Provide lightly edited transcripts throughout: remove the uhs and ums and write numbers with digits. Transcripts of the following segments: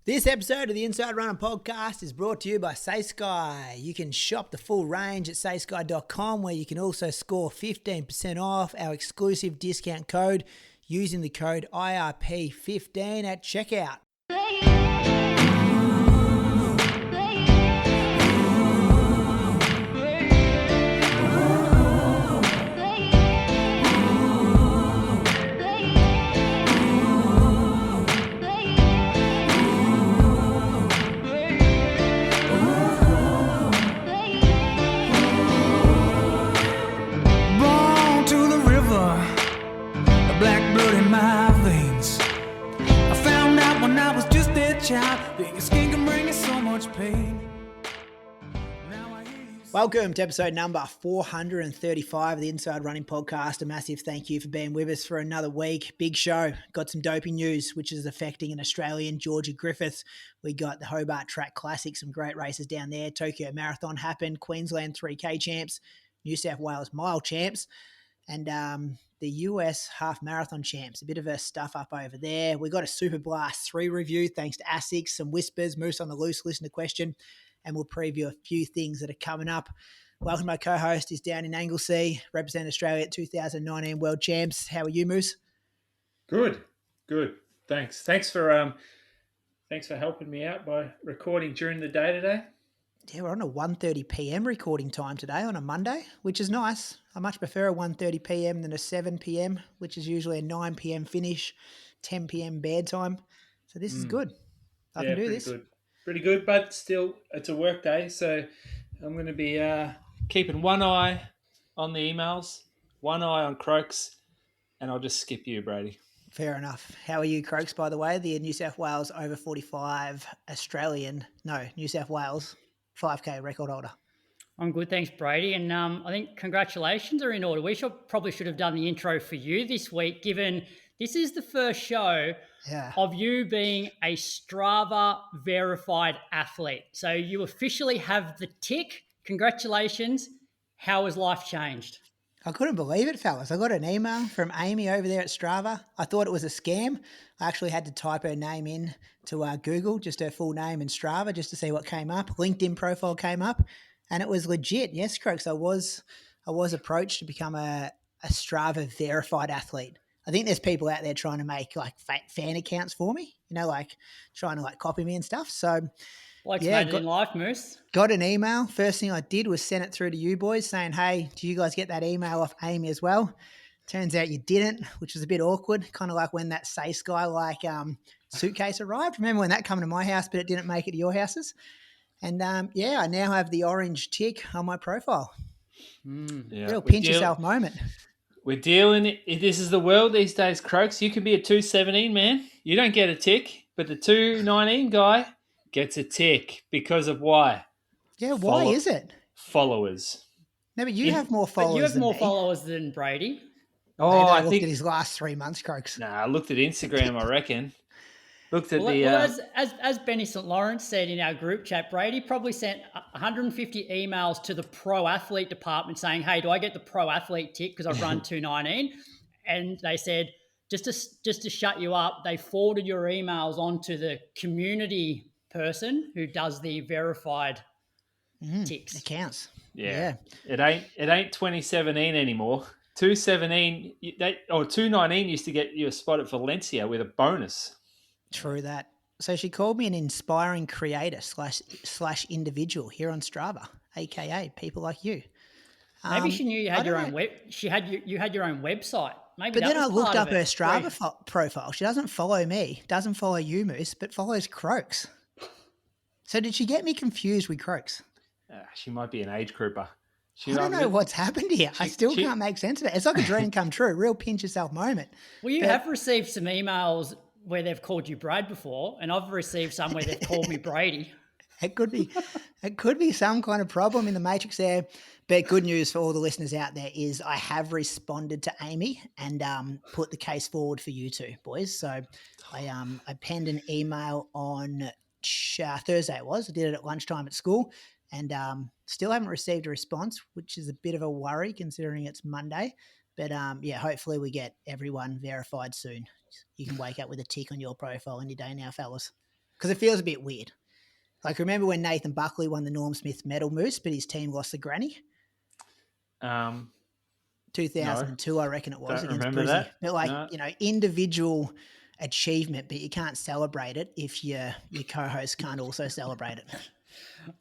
This episode of the Inside Runner podcast is brought to you by SaySky. You can shop the full range at saysky.com, where you can also score 15% off our exclusive discount code using the code IRP15 at checkout. Welcome to episode number 435 of the Inside Running Podcast. A massive thank you for being with us for another week. Big show. Got some doping news, which is affecting an Australian, Georgia Griffith. We got the Hobart Track Classic, some great races down there. Tokyo Marathon happened, Queensland 3K champs, New South Wales mile champs, and the US half marathon champs. A bit of a stuff up over there. We got a Superblast 3 review thanks to Asics, some whispers, Moose on the Loose, listen to question, and we'll preview a few things that are coming up. Welcome, my co-host is down in Anglesea, representing Australia at 2019 World Champs. How are you, Moose? Good. Thanks. Thanks for helping me out by recording during the day today. Yeah, we're on a 1:30 p.m. recording time today on a Monday, which is nice. I much prefer a 1:30 p.m. than a 7 p.m., which is usually a 9 p.m. finish, 10 p.m. bed time. So this is good. I can do this. Pretty good, but still, it's a work day, so I'm going to be keeping one eye on the emails, one eye on Croaks, and I'll just skip you, Brady. Fair enough. How are you, Croaks, by the way? The New South Wales over 45 New South Wales 5K record holder. I'm good, thanks, Brady. And I think congratulations are in order. We probably should have done the intro for you this week, given this is the first show of you being a Strava verified athlete. So you officially have the tick. Congratulations. How has life changed? I couldn't believe it, fellas. I got an email from Amy over there at Strava. I thought it was a scam. I actually had to type her name in to Google, just her full name in Strava, just to see what came up. LinkedIn profile came up, and it was legit. Yes, Croaks, I was approached to become a Strava verified athlete. I think there's people out there trying to make like fan accounts for me, trying to copy me and stuff. So made it in life, Moose. Got an email. First thing I did was send it through to you boys saying, hey, do you guys get that email off Amy as well? Turns out you didn't, which was a bit awkward, kind of like when that SaySky suitcase arrived. Remember when that came to my house, but it didn't make it to your houses? And I now have the orange tick on my profile. Real pinch yourself moment. We're dealing. This is the world these days, Croaks. You can be a 217 man. You don't get a tick, but the 219 guy gets a tick because of why? Yeah, why is it? Followers. No, but you have more followers. But you have more me. followers than Brady. Oh, I looked at his last 3 months, Croaks. Nah, I looked at Instagram, I reckon. As Benny St. Lawrence said in our group chat, Brady probably sent 150 emails to the pro athlete department saying, hey, do I get the pro athlete tick because I've run 219? And they said, just to shut you up, they forwarded your emails onto the community person who does the verified ticks. It counts. Yeah. It ain't 2017 anymore. 219 used to get you a spot at Valencia with a bonus. True that. So she called me an inspiring creator slash individual here on Strava, aka people like you. Maybe she knew you had your own you had your own website. Maybe. But then I looked up her Strava profile. She doesn't follow me, doesn't follow you, Moose, but follows Croaks. So did she get me confused with Croaks? She might be an age grouper. I don't know what's happened here. I still can't make sense of it. It's like a dream come true, real pinch yourself moment. Well, you have received some emails where they've called you Brad before, and I've received some where they've called me Brady. It could be some kind of problem in the matrix there. But good news for all the listeners out there is I have responded to Amy and put the case forward for you two, boys. So I penned an email on Thursday. I did it at lunchtime at school, and still haven't received a response, which is a bit of a worry considering it's Monday. But hopefully we get everyone verified soon. You can wake up with a tick on your profile any day now, fellas. Because it feels a bit weird. Like, remember when Nathan Buckley won the Norm Smith medal moose, but his team lost the granny? 2002, no, I reckon it was, don't against remember Brizzy. that. But, like, No. individual achievement, but you can't celebrate it if your co-host can't also celebrate it.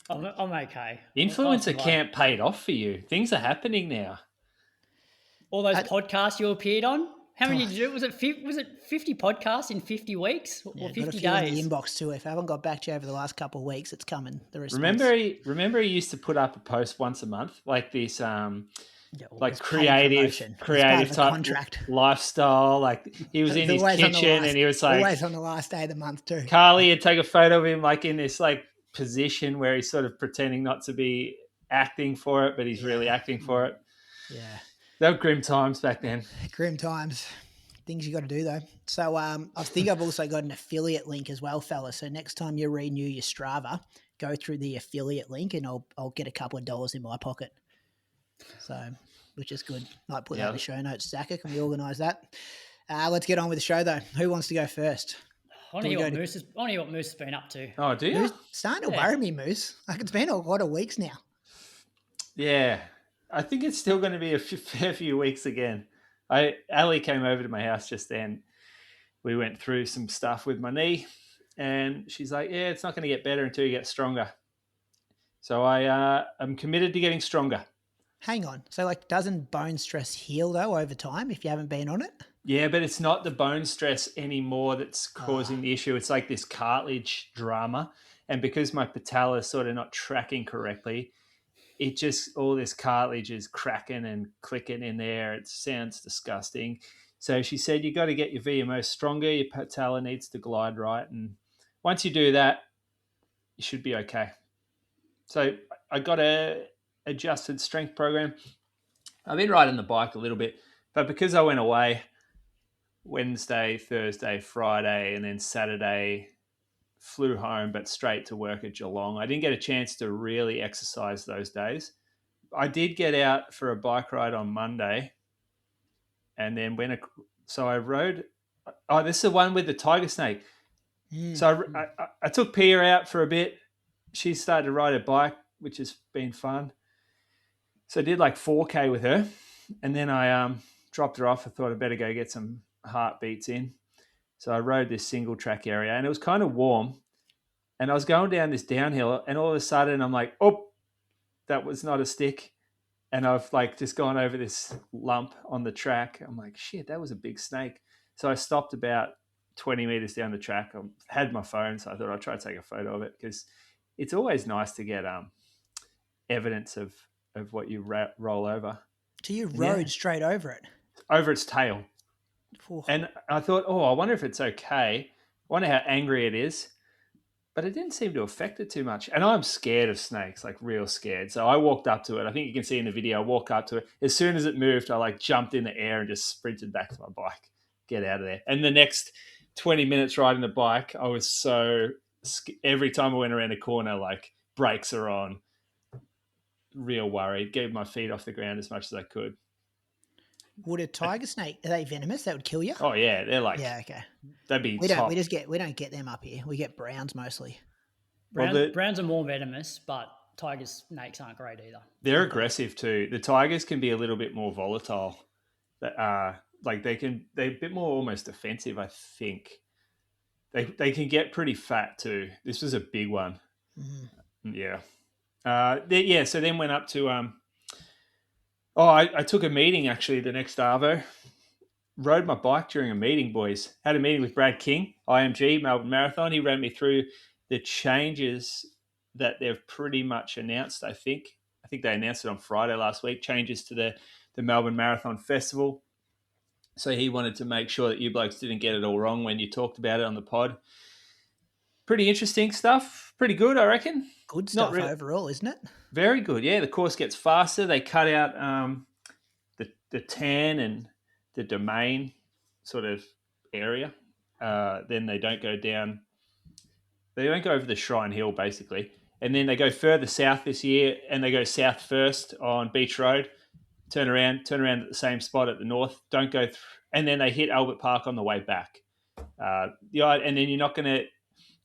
I'm okay. Influencer camp paid off for you. Things are happening now. All those podcasts you appeared on. How many did you do? Was it 50 podcasts in 50 weeks or 50 got a few days? in the inbox too. If I haven't got back to you over the last couple of weeks, it's coming. The response. Remember he used to put up a post once a month, like this like creative type contract. lifestyle. Like he was in his kitchen and he was like always on the last day of the month too. Carly would take a photo of him like in this like position where he's sort of pretending not to be acting for it, but he's really acting for it. Yeah. They were grim times back then. Grim times. Things you got to do though. So I think I've also got an affiliate link as well, fella. So next time you renew your Strava, go through the affiliate link and I'll get a couple of dollars in my pocket. So, which is good. Might put that in the show notes. Zaka, can we organise that? Let's get on with the show though. Who wants to go first? I want to hear what Moose has been up to. Oh, do you? Moose, starting to worry me, Moose. Like, it's been a lot of weeks now. Yeah. I think it's still going to be a fair few weeks again. Ali came over to my house just then. We went through some stuff with my knee and she's like, yeah, it's not going to get better until you get stronger. So I'm committed to getting stronger. Hang on. So, like, doesn't bone stress heal, though, over time if you haven't been on it? Yeah, but it's not the bone stress anymore that's causing the issue. It's like this cartilage drama. And because my patella is sort of not tracking correctly, it just, all this cartilage is cracking and clicking in there. It sounds disgusting. So she said, you got to get your VMO stronger. Your patella needs to glide right. And once you do that, you should be okay. So I got a adjusted strength program. I've been riding the bike a little bit, but because I went away Wednesday, Thursday, Friday, and then Saturday, flew home, but straight to work at Geelong, I didn't get a chance to really exercise those days. I did get out for a bike ride on Monday, and then I rode. Oh, this is the one with the tiger snake. So I took Pia out for a bit. She started to ride a bike, which has been fun. So I did like 4K with her, and then I dropped her off. I thought I'd better go get some heartbeats in. So I rode this single track area, and it was kind of warm. And I was going down this downhill, and all of a sudden I'm like, oh, that was not a stick. And I've like just gone over this lump on the track. I'm like, shit, that was a big snake. So I stopped about 20 meters down the track. I had my phone, so I thought I'd try to take a photo of it because it's always nice to get evidence of what you roll over. So you rode straight over it? Over its tail. And I thought, I wonder if it's okay. I wonder how angry it is. But it didn't seem to affect it too much. And I'm scared of snakes, like real scared. So I walked up to it. I think you can see in the video, I walk up to it. As soon as it moved, I like jumped in the air and just sprinted back to my bike. Get out of there. And the next 20 minutes riding the bike, I was so every time I went around a corner, like brakes are on. Real worried. Gave my feet off the ground as much as I could. Would a tiger snake, are they venomous? That would kill you? Oh yeah, they're like, yeah, okay. They'd be we top. don't get them up here. We get browns mostly. Browns are more venomous, but tiger snakes aren't great either. They're aggressive too. The tigers can be a little bit more volatile. Like they're a bit more almost offensive, I think. They can get pretty fat too. This was a big one. Mm-hmm. Yeah. So then went up to I took a meeting actually the next Arvo. Rode my bike during a meeting, boys. Had a meeting with Brad King, IMG, Melbourne Marathon. He ran me through the changes that they've pretty much announced, I think. I think they announced it on Friday last week, changes to the Melbourne Marathon Festival. So he wanted to make sure that you blokes didn't get it all wrong when you talked about it on the pod. Pretty interesting stuff. Pretty good, I reckon. Good stuff overall, isn't it? Very good, yeah. The course gets faster. They cut out the tan and the domain sort of area. Then they don't go down. They don't go over the Shrine Hill, basically. And then they go further south this year, and they go south first on Beach Road, turn around at the same spot at the north, don't go and then they hit Albert Park on the way back. And then you're not going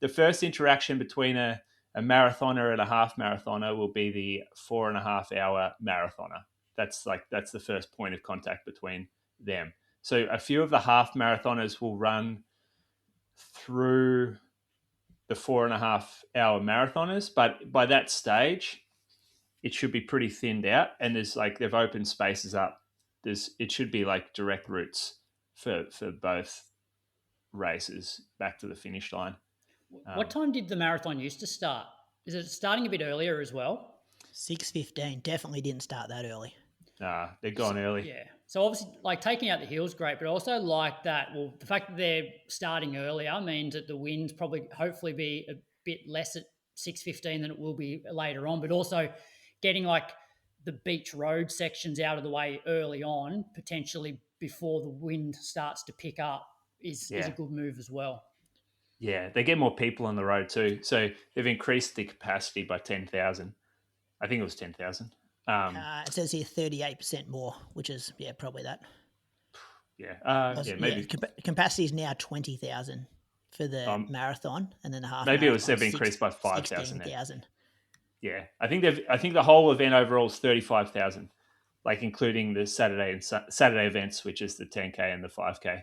to the first interaction between a marathoner and a half marathoner will be the 4.5 hour marathoner. That's the first point of contact between them. So a few of the half marathoners will run through the 4.5 hour marathoners, but by that stage, it should be pretty thinned out, and they've opened spaces up. It should be like direct routes for both races back to the finish line. What time did the marathon used to start? Is it starting a bit earlier as well? 6:15. Definitely didn't start that early. Nah, they're gone early. Yeah. So obviously, like taking out the hill's great, but also like that. Well, the fact that they're starting earlier means that the wind's hopefully be a bit less at 6:15 than it will be later on. But also getting like the beach road sections out of the way early on, potentially before the wind starts to pick up, is a good move as well. Yeah, they get more people on the road too. So they've increased the capacity by 10,000. I think it was 10,000. It says here 38% more, which is, probably that. Yeah, maybe. Capacity is now 20,000 for the marathon, and then the half. Maybe they've increased by 5,000. 16,000. Yeah, I think the whole event overall is 35,000, like including the Saturday events, which is the 10K and the 5K.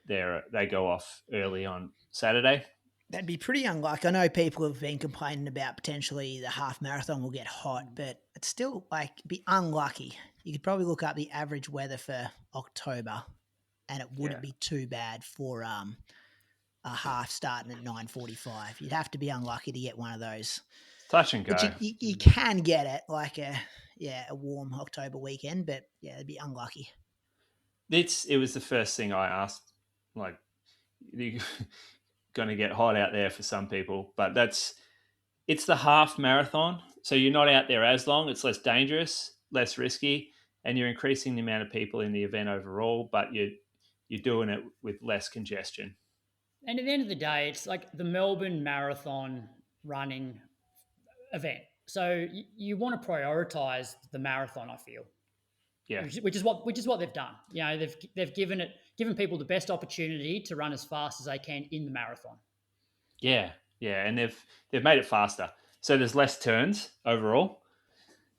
They go off early on Saturday. That'd be pretty unlikely. I know people have been complaining about potentially the half marathon will get hot, but it's still be unlucky. You could probably look up the average weather for October, and it wouldn't be too bad for a half starting at 9:45. You'd have to be unlucky to get one of those. Touch and go. But you can get it like a warm October weekend, but it'd be unlucky. It was the first thing I asked. Like, you're going to get hot out there for some people, but it's the half marathon, so you're not out there as long. It's less dangerous, less risky, and you're increasing the amount of people in the event overall, but you're doing it with less congestion. And at the end of the day, it's like the Melbourne Marathon running event. So you want to prioritize the marathon, I feel. Yeah. Which is what they've done. You know, they've given people the best opportunity to run as fast as they can in the marathon. Yeah, and they've made it faster. So there's less turns overall.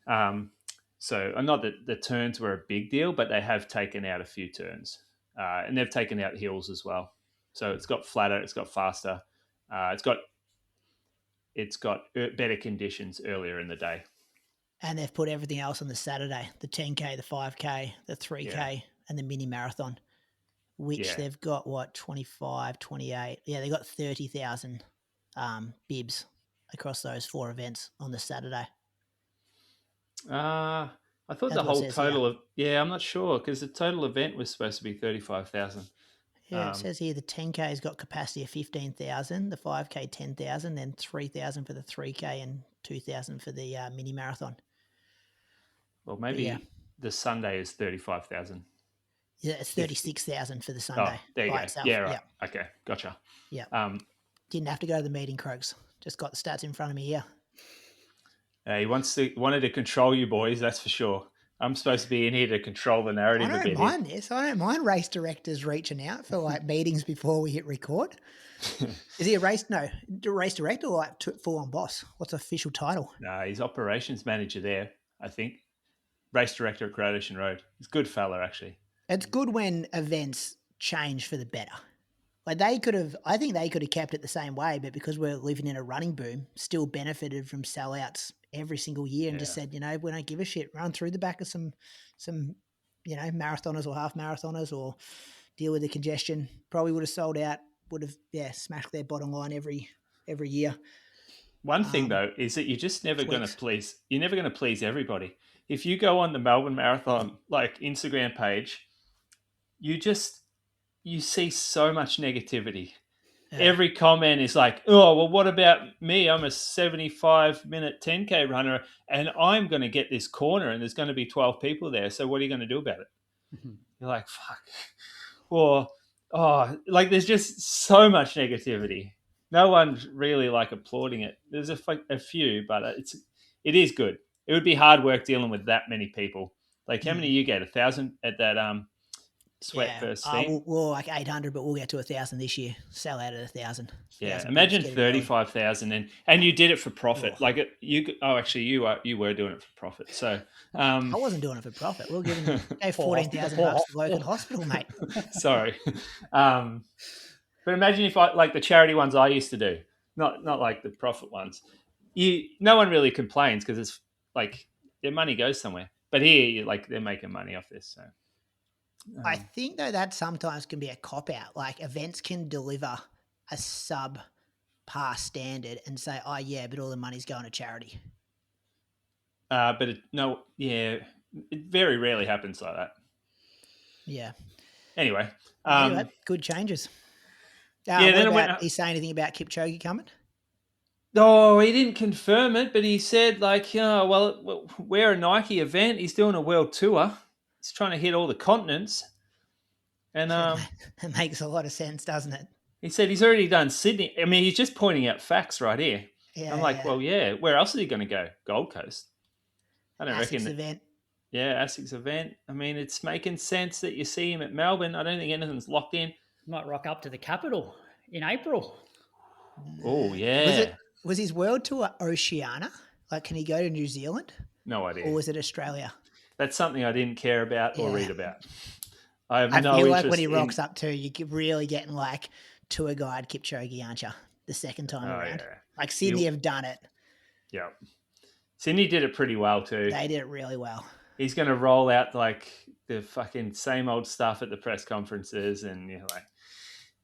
So not that the turns were a big deal, but they have taken out a few turns, and they've taken out hills as well. So it's got flatter, it's got faster, it's got better conditions earlier in the day. And they've put everything else on the Saturday, the 10K, the 5K, the 3K, and the mini marathon, which they've got, 25, 28. Yeah, they got 30,000 bibs across those 4 events on the Saturday. I thought the whole total I'm not sure, because the total event was supposed to be 35,000. Yeah, it says here the 10K's got capacity of 15,000, the 5K 10,000, then 3,000 for the 3K and 2,000 for the mini marathon. Well, maybe the Sunday is 35,000. Yeah, it's 36,000 for the Sunday. Oh, there you go. Itself. Yeah, right. Yeah. Okay, gotcha. Yeah. Didn't have to go to the meeting, Croaks. Just got the stats in front of me here. He wanted to control you boys, that's for sure. I'm supposed to be in here to control the narrative a bit. I don't mind this. I don't mind race directors reaching out for meetings before we hit record. Is he a race director or full-on boss? What's the official title? No, he's operations manager there, I think. Race director at Coronation Road. He's a good fella, actually. It's good when events change for the better. I think they could have kept it the same way, but because we're living in a running boom, still benefited from sellouts every single year and just said, we don't give a shit. Run through the back of some marathoners or half marathoners, or deal with the congestion. Probably would have sold out, would have smashed their bottom line every year. One thing though is that you're just never going to please. You're never going to please everybody. If you go on the Melbourne Marathon Instagram page, you see so much negativity. Yeah. Every comment is like, oh, well, what about me? I'm a 75-minute 10K runner and I'm going to get this corner and there's going to be 12 people there. So what are you going to do about it? Mm-hmm. You're like, fuck. Or, there's just so much negativity. No one's really applauding it. There's a few, but it is good. It would be hard work dealing with that many people. How many you get? 1,000 at that sweat first thing. We're like 800, but we'll get to 1,000 this year. Sell out at 1,000. Yeah, imagine 35,000 and you did it for profit. Oh. Like actually you were doing it for profit. So I wasn't doing it for profit. We were giving $14,000 to the local hospital, mate. Sorry, but imagine if like the charity ones I used to do, not like the profit ones. No one really complains because it's like their money goes somewhere. But here, they're making money off this. So I think though that sometimes can be a cop out. Like events can deliver a subpar standard and say, "Oh yeah, but all the money's going to charity." But it very rarely happens like that. Yeah. Anyway, good changes. Then he say anything about Kipchoge coming? Oh, he didn't confirm it, but he said we're a Nike event. He's doing a world tour. He's trying to hit all the continents. And it makes a lot of sense, doesn't it? He said he's already done Sydney. I mean, he's just pointing out facts right here. Yeah, I'm like, well, yeah, where else is he going to go? Gold Coast. I don't reckon. Event. Yeah, Asics event. I mean, it's making sense that you see him at Melbourne. I don't think anything's locked in. Might rock up to the capital in April. Oh, yeah. Was his world tour Oceania? Like, can he go to New Zealand? No idea. Or was it Australia? That's something I didn't care about or read about. I have no I feel interest like when he rocks up too, you're really getting like tour guide Kipchoge, aren't you? The second time around. Yeah. Like Sydney have done it. Yeah. Sydney did it pretty well too. They did it really well. He's going to roll out like the fucking same old stuff at the press conferences and you're like,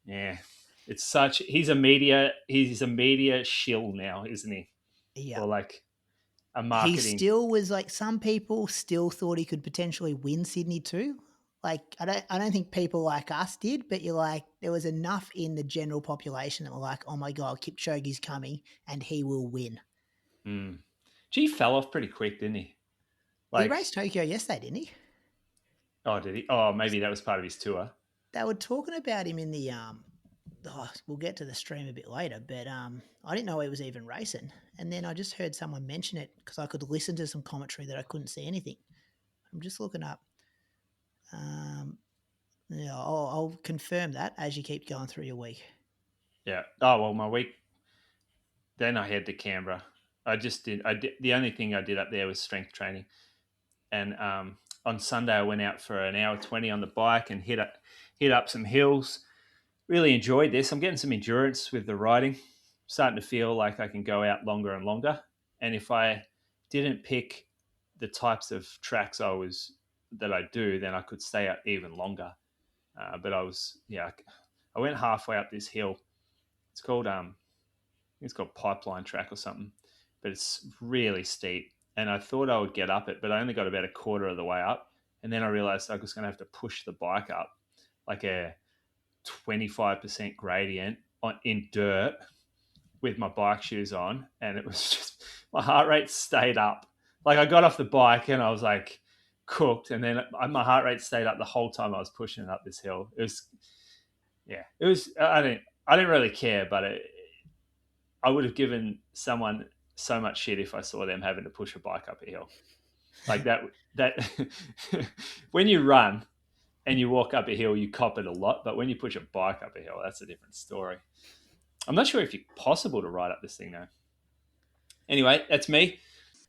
yeah. It's such he's a media shill now, isn't he? Yeah. Or like a marketing. He still was like some people still thought he could potentially win Sydney too. Like I don't think people like us did, but you're like there was enough in the general population that were like, oh my God, Kipchoge's coming and he will win. Mm. Gee, he fell off pretty quick, didn't he? He raced Tokyo yesterday, didn't he? Oh, did he? Oh, maybe that was part of his tour. They were talking about him in the we'll get to the stream a bit later, but I didn't know he was even racing. And then I just heard someone mention it because I could listen to some commentary that I couldn't see anything. I'm just looking up. I'll confirm that as you keep going through your week. Yeah. Oh, well, my week, then I head to Canberra. I did the only thing I did up there was strength training. And on Sunday I went out for an hour 20 on the bike and hit up some hills. Really enjoyed this. I'm getting some endurance with the riding. Starting to feel like I can go out longer and longer. And if I didn't pick the types of tracks that I do, then I could stay out even longer. But I went halfway up this hill. It's called Pipeline Track or something, but it's really steep. And I thought I would get up it, but I only got about a quarter of the way up. And then I realized I was going to have to push the bike up like a 25% gradient in dirt with my bike shoes on. And it was just, my heart rate stayed up. Like I got off the bike and I was like cooked. And then my heart rate stayed up the whole time I was pushing it up this hill. It was, I didn't really care, but I would have given someone so much shit if I saw them having to push a bike up a hill. Like that when you run and you walk up a hill, you cop it a lot. But when you push a bike up a hill, that's a different story. I'm not sure if it's possible to ride up this thing though. Anyway, that's me.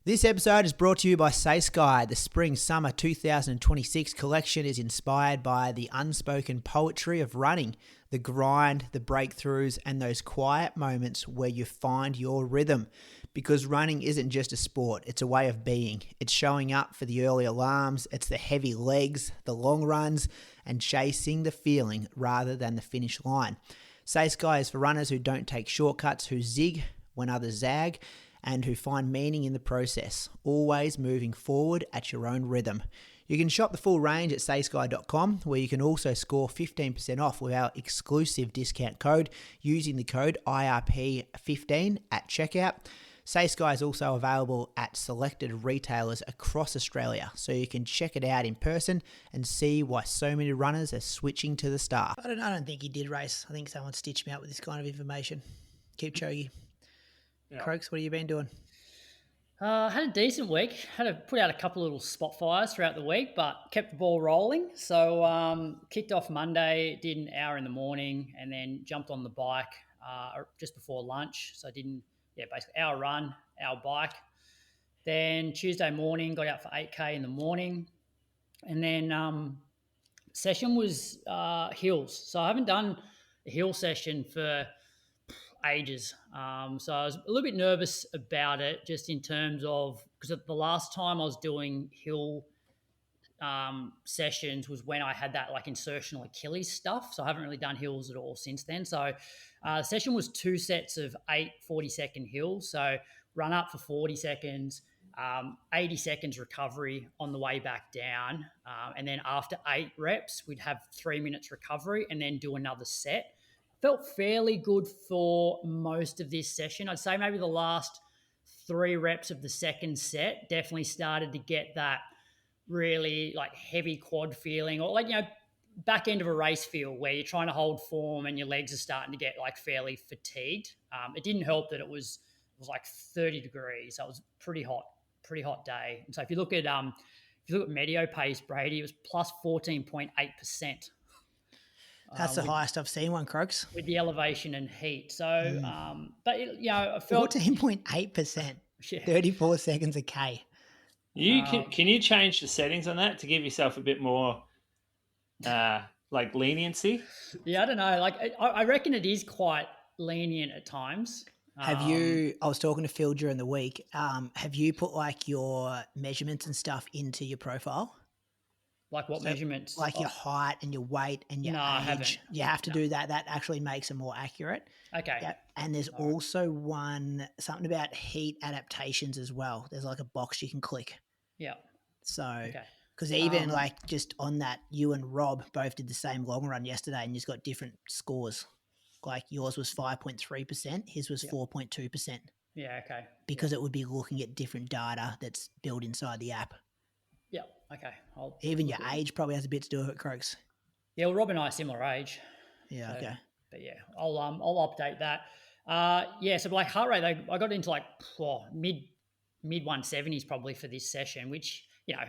This episode is brought to you by Say Sky. The Spring-Summer 2026 collection is inspired by the unspoken poetry of running, the grind, the breakthroughs, and those quiet moments where you find your rhythm. Because running isn't just a sport, it's a way of being. It's showing up for the early alarms, it's the heavy legs, the long runs, and chasing the feeling rather than the finish line. Say Sky is for runners who don't take shortcuts, who zig when others zag, and who find meaning in the process, always moving forward at your own rhythm. You can shop the full range at saysky.com, where you can also score 15% off with our exclusive discount code using the code IRP15 at checkout. Say Sky is also available at selected retailers across Australia, so you can check it out in person and see why so many runners are switching to the Star. I don't think he did race. I think someone stitched me up with this kind of information. Kipchoge. Yeah. Croaks, what have you been doing? Had a decent week. Had to put out a couple of little spot fires throughout the week, but kept the ball rolling. So kicked off Monday, did an hour in the morning, and then jumped on the bike just before lunch. So I basically hour run, hour bike. Then Tuesday morning, got out for 8K in the morning, and then session was hills. So I haven't done a hill session for ages. So I was a little bit nervous about it, just in terms of, because the last time I was doing hill sessions was when I had that like insertional Achilles stuff. So I haven't really done hills at all since then. So the session was 2 sets of 8 40-second hills. So run up for 40 seconds, 80 seconds recovery on the way back down. And then after 8 reps, we'd have 3 minutes recovery and then do another set. Felt fairly good for most of this session. I'd say maybe the last 3 reps of the second set definitely started to get that really like heavy quad feeling, or like, back end of a race feel where you're trying to hold form and your legs are starting to get like fairly fatigued. It didn't help that it was like 30 degrees. So it was pretty hot day. And so if you look at Medio Pace, Brady, it was plus 14.8%. That's the highest I've seen one, Croaks. With the elevation and heat. So, but I felt 14.8%, 34 seconds a K. Can you change the settings on that to give yourself a bit more like leniency? Yeah, I don't know. Like I reckon it is quite lenient at times. Have you? I was talking to Phil during the week. Have you put like your measurements and stuff into your profile? Like what measurements? Like your height and your weight and your age. I haven't. You have to do that. That actually makes it more accurate. Okay. Yeah. And there's also something about heat adaptations as well. There's like a box you can click. Yeah. So, because even like just on that, you and Rob both did the same long run yesterday and you've got different scores. Like yours was 5.3%, his was 4.2%. Yeah, okay. Because it would be looking at different data that's built inside the app. Yeah, okay. Even your age probably has a bit to do with it, Croaks. Yeah, well, Rob and I are similar age. Yeah, so, okay. But yeah, I'll update that. So like heart rate, I got into like mid 170s probably for this session, which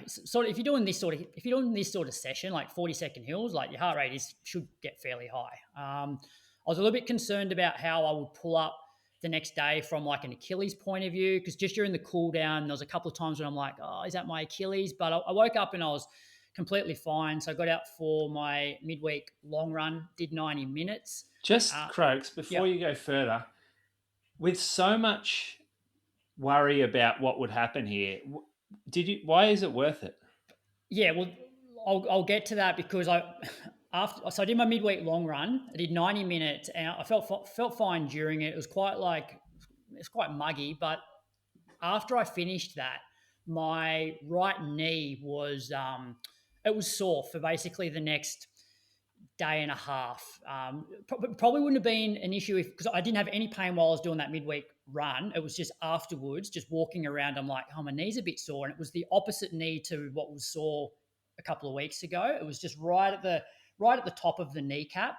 sort of if you're doing this sort of session like 40-second hills, like your heart rate should get fairly high. I was a little bit concerned about how I would pull up the next day from like an Achilles point of view, because just during the cool down, there was a couple of times when I'm like, oh, is that my Achilles? But I woke up and I was completely fine. So I got out for my midweek long run, did 90 minutes. Just Croaks, before you go further, with so much worry about what would happen here, why is it worth it? Yeah, well, I'll get to that, because I did my midweek long run. I did 90 minutes and I felt fine during it. It was quite muggy, but after I finished that, my right knee was it was sore for basically the next day and a half. Probably wouldn't have been an issue because I didn't have any pain while I was doing that midweek run. It was just afterwards, just walking around, I'm like, oh, my knee's a bit sore. And it was the opposite knee to what was sore a couple of weeks ago. It was just right at the top of the kneecap.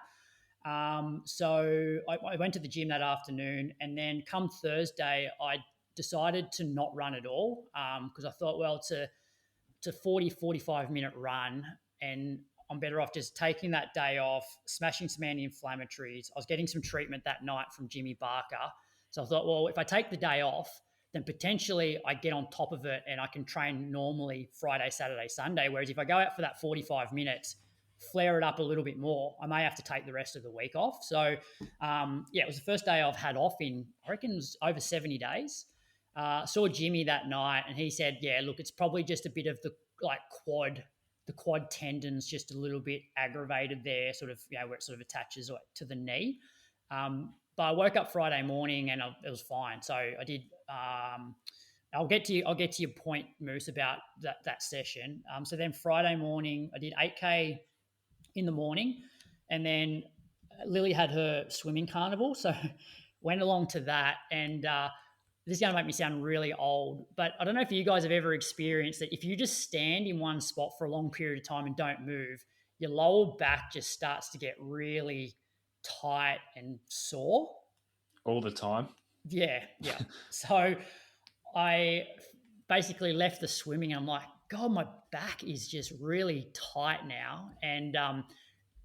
So I went to the gym that afternoon, and then come Thursday, I decided to not run at all, because I thought, well, it's a 40, 45-minute run, and I'm better off just taking that day off, smashing some anti-inflammatories. I was getting some treatment that night from Jimmy Barker. So I thought, well, if I take the day off, then potentially I get on top of it and I can train normally Friday, Saturday, Sunday. Whereas if I go out for that 45 minutes, flare it up a little bit more, I may have to take the rest of the week off. So, it was the first day I've had off in, I reckon it was over 70 days. Saw Jimmy that night and he said, yeah, look, it's probably just a bit of the quad tendons just a little bit aggravated there, sort of, where it sort of attaches to the knee. But I woke up Friday morning and it was fine. So I did. I'll get to your point, Moose, about that session. So then Friday morning, I did 8K in the morning, and then Lily had her swimming carnival, so went along to that. And this is going to make me sound really old, but I don't know if you guys have ever experienced that if you just stand in one spot for a long period of time and don't move, your lower back just starts to get really tight and sore. All the time? Yeah. So I basically left the swimming and I'm like, God, my back is just really tight now. And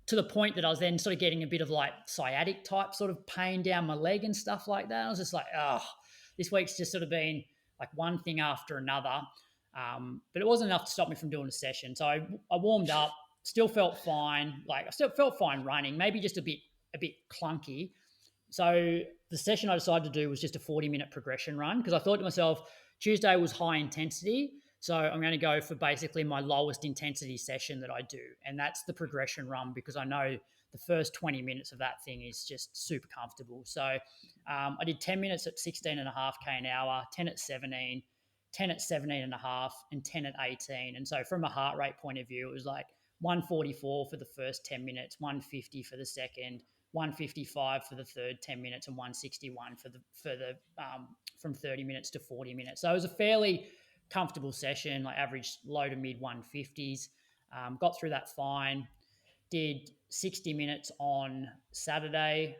to the point that I was then sort of getting a bit of like sciatic type sort of pain down my leg and stuff like that. I was just like, oh, this week's just sort of been like one thing after another. But it wasn't enough to stop me from doing a session. So I warmed up, still felt fine. Like I still felt fine running, maybe just a bit clunky. So the session I decided to do was just a 40-minute progression run because I thought to myself, Tuesday was high intensity. So I'm going to go for basically my lowest intensity session that I do. And that's the progression run because I know the first 20 minutes of that thing is just super comfortable. So I did 10 minutes at 16.5K an hour, 10 at 17, 10 at 17.5, and 10 at 18. And so from a heart rate point of view, it was like 144 for the first 10 minutes, 150 for the second, 155 for the third 10 minutes, and 161 for the from 30 minutes to 40 minutes. So it was a fairly comfortable session, like average low to mid 150s. Got through that fine. Did 60 minutes on Saturday.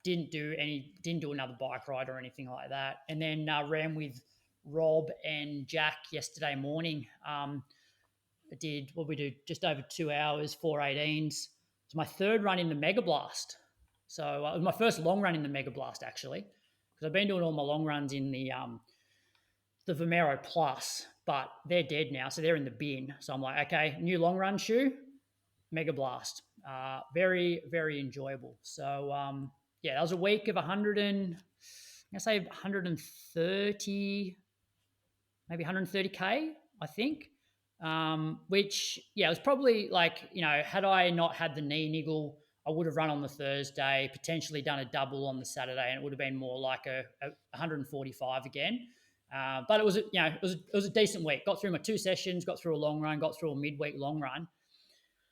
Didn't do another bike ride or anything like that. And then ran with Rob and Jack yesterday morning. I did what we do, just over 2 hours, 4:18s. It's my third run in the Mega Blast. So it was my first long run in the Mega Blast, actually, because I've been doing all my long runs in the Vomero Plus, but they're dead now, so they're in the bin. So I'm like, okay, new long run shoe, Mega Blast. Very, very enjoyable. So yeah, that was a week of 130, maybe 130K, I think. Which, yeah, it was probably like, had I not had the knee niggle, I would have run on the Thursday, potentially done a double on the Saturday, and it would have been more like a 145 again. But it was, it was a decent week. Got through my 2 sessions, got through a long run, got through a midweek long run.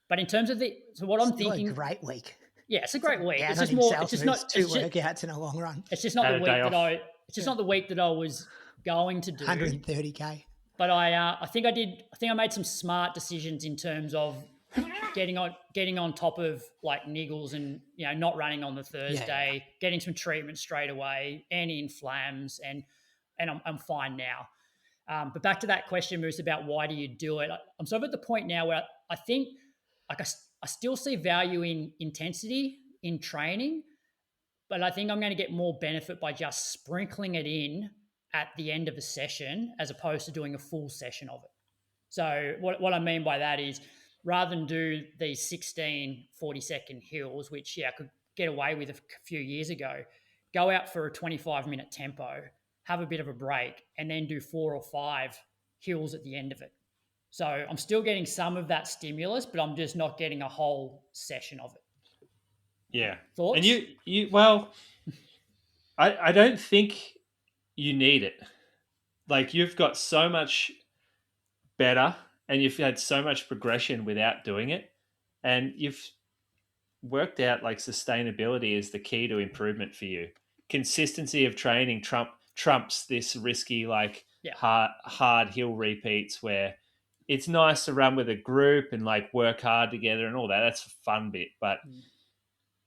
But in terms of what I'm thinking, a great week. Yeah, it's a great week. Yeah, it's just more. It's just not 2 workouts in a long run. It's just not the week that I. It's just not the week that I was going to do 130K. But I think I did. I think I made some smart decisions in terms of getting on top of like niggles and not running on the Thursday, getting some treatment straight away, anti-inflams, and I'm fine now. But back to that question, Moose, about why do you do it? I'm sort of at the point now where I think like I still see value in intensity in training, but I think I'm going to get more benefit by just sprinkling it in at the end of a session as opposed to doing a full session of it. So what I mean by that is rather than do these 16 40-second hills, which I could get away with a few years ago, go out for a 25-minute tempo, have a bit of a break, and then do 4 or 5 hills at the end of it. So I'm still getting some of that stimulus, but I'm just not getting a whole session of it. Yeah. Thoughts? And you well, I don't think you need it. Like you've got so much better and you've had so much progression without doing it. And you've worked out like sustainability is the key to improvement for you. Consistency of training trumps this risky, like hard hill repeats where it's nice to run with a group and like work hard together and all that. That's a fun bit, but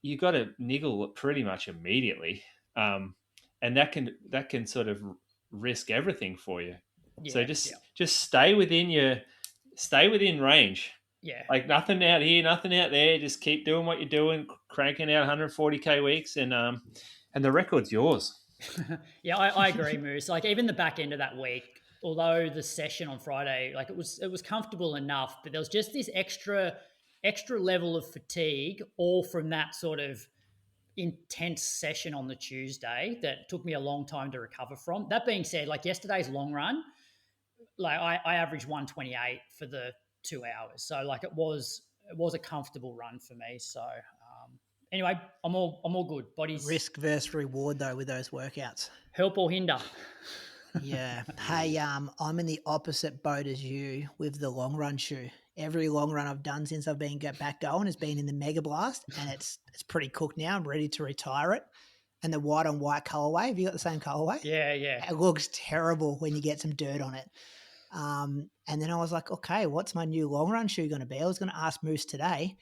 you got to niggle pretty much immediately. And that can sort of risk everything for you. Yeah, so just stay within range. Yeah. Like nothing out here, nothing out there. Just keep doing what you're doing, cranking out 140K weeks and the record's yours. Yeah, I agree, Moose. Like even the back end of that week, although the session on Friday, like it was comfortable enough, but there was just this extra level of fatigue all from that sort of intense session on the Tuesday that took me a long time to recover from. That being said, like yesterday's long run, like I averaged 128 for the 2 hours. So like it was a comfortable run for me. So anyway, I'm all good. Body's risk versus reward though with those workouts. Help or hinder. Yeah. Hey, I'm in the opposite boat as you with the long run shoe. Every long run I've done since I've been back going has been in the Mega Blast, and it's pretty cooked now. I'm ready to retire it. And the white on white colorway. Have you got the same colorway? Yeah. It looks terrible when you get some dirt on it. And then I was like, okay, what's my new long run shoe going to be? I was going to ask Moose today,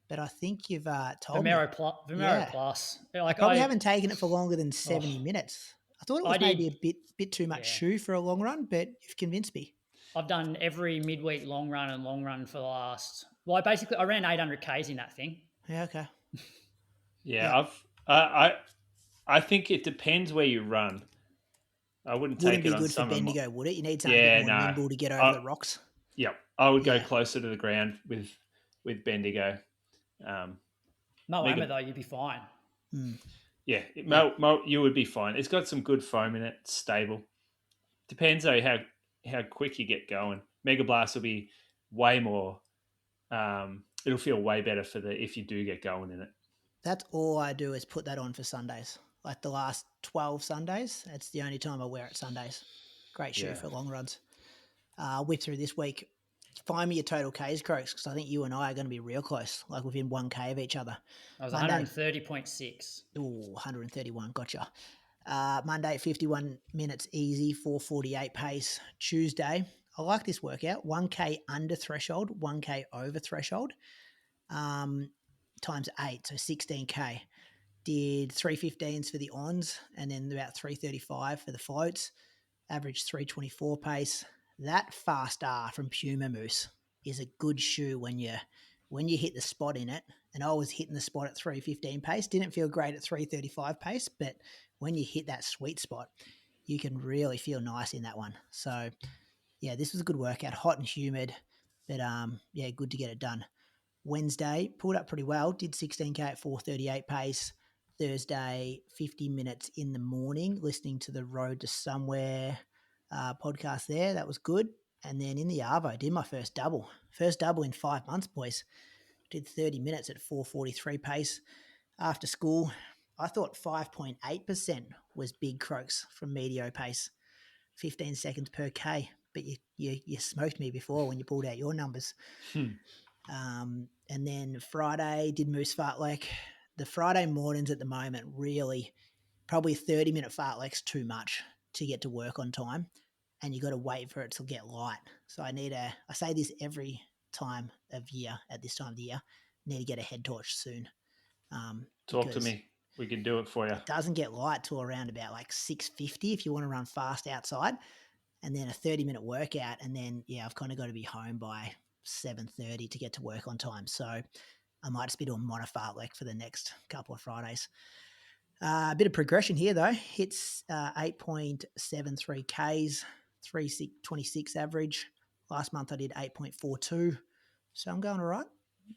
but I think you've told Vomero me. Plus. Like I probably haven't taken it for longer than 70 minutes. I thought it was maybe a bit too much shoe for a long run, but you've convinced me. I've done every midweek long run for the last. Well, I ran 800 Ks in that thing. Yeah, okay. Yeah, I think it depends where you run. I wouldn't be on good for some Bendigo, would it? You need something a bit more nimble to get over the rocks. Yeah, I would go closer to the ground with Bendigo. Moama, though, you'd be fine. Yeah, you would be fine. It's got some good foam in it. It's stable. Depends though how quick you get going. Mega Blast will be way more. It'll feel way better if you do get going in it. That's all I do is put that on for Sundays. Like the last 12 Sundays, that's the only time I wear it Sundays. Great shoe for long runs. I'll whip through this week. Find me your total Ks, Croaks, because I think you and I are going to be real close, like within 1K of each other. I was 130.6. Oh, 131. Gotcha. Monday, 51 minutes easy, 4:48 pace. Tuesday, I like this workout. 1K under threshold, 1K over threshold, times 8, so 16K. Did 3:15s for the ons and then about 3:35 for the floats. Average 3:24 pace. That Fast R from Puma Moose is a good shoe when you hit the spot in it. And I was hitting the spot at 3:15 pace. Didn't feel great at 3:35 pace, but when you hit that sweet spot, you can really feel nice in that one. So, yeah, this was a good workout. Hot and humid, but good to get it done. Wednesday, pulled up pretty well. Did 16K at 4:38 pace. Thursday, 50 minutes in the morning, listening to the Road to Somewhere podcast there. That was good. And then in the Arvo, did my first double. First double in 5 months, boys. Did 30 minutes at 4:43 pace. After school, I thought 5.8% was big Croaks from medio pace. 15 seconds per K. But you smoked me before when you pulled out your numbers. And then Friday, did Moose Fartlek. The Friday mornings at the moment, really, probably 30-minute fartlek's too much to get to work on time, and you got to wait for it to get light. So I say this every time of year at this time of the year, need to get a head torch soon. Talk to me. We can do it for you. It doesn't get light till around about like 6:50 if you want to run fast outside, and then a 30-minute workout, and then, I've kind of got to be home by 7:30 to get to work on time. So I might just be doing mono fartlek for the next couple of Fridays. A bit of progression here, though. Hits 8.73 Ks, 3:26 average. Last month I did 8.42. So I'm going all right.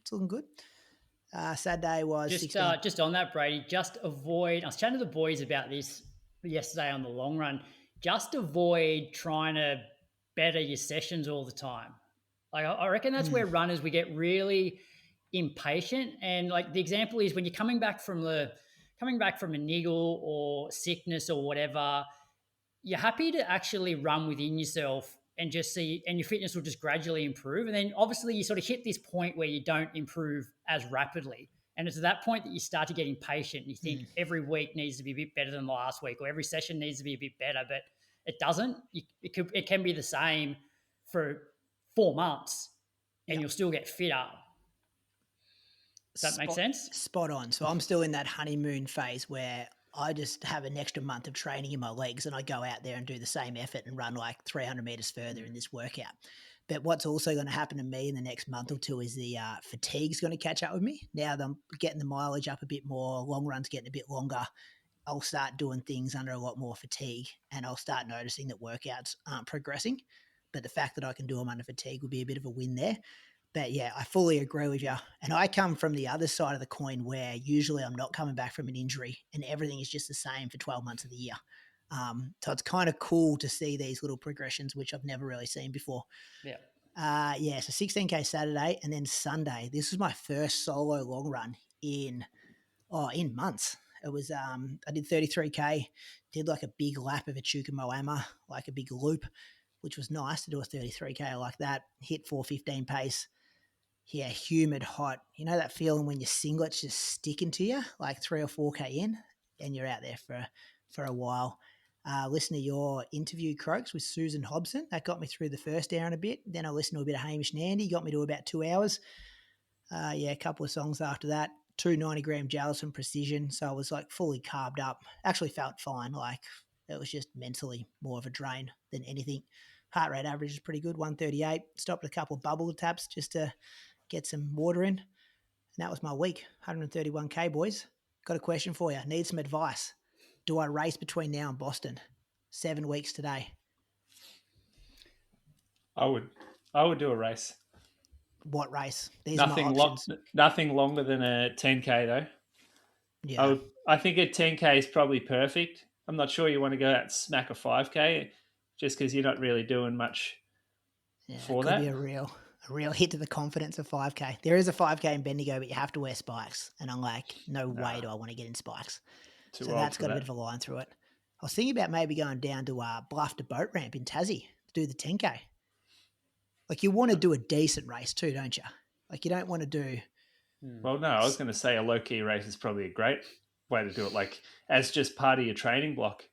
It's looking good. Saturday was just on that, Brady. Just avoid. I was chatting to the boys about this yesterday on the long run. Just avoid trying to better your sessions all the time. Like I reckon that's where runners, we get really impatient. And like the example is when you're coming back from a niggle or sickness or whatever, you're happy to actually run within yourself and just see, and your fitness will just gradually improve. And then obviously you sort of hit this point where you don't improve as rapidly. And it's at that point that you start to get impatient and you think every week needs to be a bit better than last week, or every session needs to be a bit better, but it doesn't. It can be the same for 4 months and you'll still get fitter. Does that make sense? Spot on. So I'm still in that honeymoon phase where I just have an extra month of training in my legs and I go out there and do the same effort and run like 300 meters further in this workout. But what's also going to happen to me in the next month or two is the fatigue's going to catch up with me. Now that I'm getting the mileage up a bit more, long run's getting a bit longer, I'll start doing things under a lot more fatigue and I'll start noticing that workouts aren't progressing. But the fact that I can do them under fatigue will be a bit of a win there. But yeah, I fully agree with you. And I come from the other side of the coin where usually I'm not coming back from an injury and everything is just the same for 12 months of the year. So it's kind of cool to see these little progressions, which I've never really seen before. Yeah. So 16K Saturday and then Sunday. This was my first solo long run in months. It was, I did 33K, did like a big lap of Echuca Moama, like a big loop, which was nice to do a 33K like that. Hit 4:15 pace. Yeah, humid, hot. You know that feeling when your singlet's just sticking to you, like 3 or 4K in, and you're out there for a while. Listen to your interview, Croaks, with Susan Hobson. That got me through the first hour and a bit. Then I listened to a bit of Hamish and Andy, got me to about 2 hours. A couple of songs after that. 2 90-gram gels from Precision, so I was like fully carved up. Actually felt fine, like It was just mentally more of a drain than anything. Heart rate average is pretty good, 138. Stopped at a couple of bubble taps just to get some water in. And that was my week, 131K, boys. Got a question for you. Need some advice. Do I race between now and Boston? 7 weeks today. I would do a race. What race? These are my options. Nothing longer than a 10K though. Yeah. I think a 10K is probably perfect. I'm not sure you want to go out and smack a 5K just because you're not really doing much for that. Could be a real hit to the confidence of 5K. There is a 5K in Bendigo, but you have to wear spikes. And I'm like, no way do I want to get in spikes. So that's got a bit of a line through it. I was thinking about maybe going down to Bluff to Boat Ramp in Tassie to do the 10K. Like you want to do a decent race too, don't you? Like you don't want to do... Well, no, I was going to say a low-key race is probably a great way to do it, like as just part of your training block,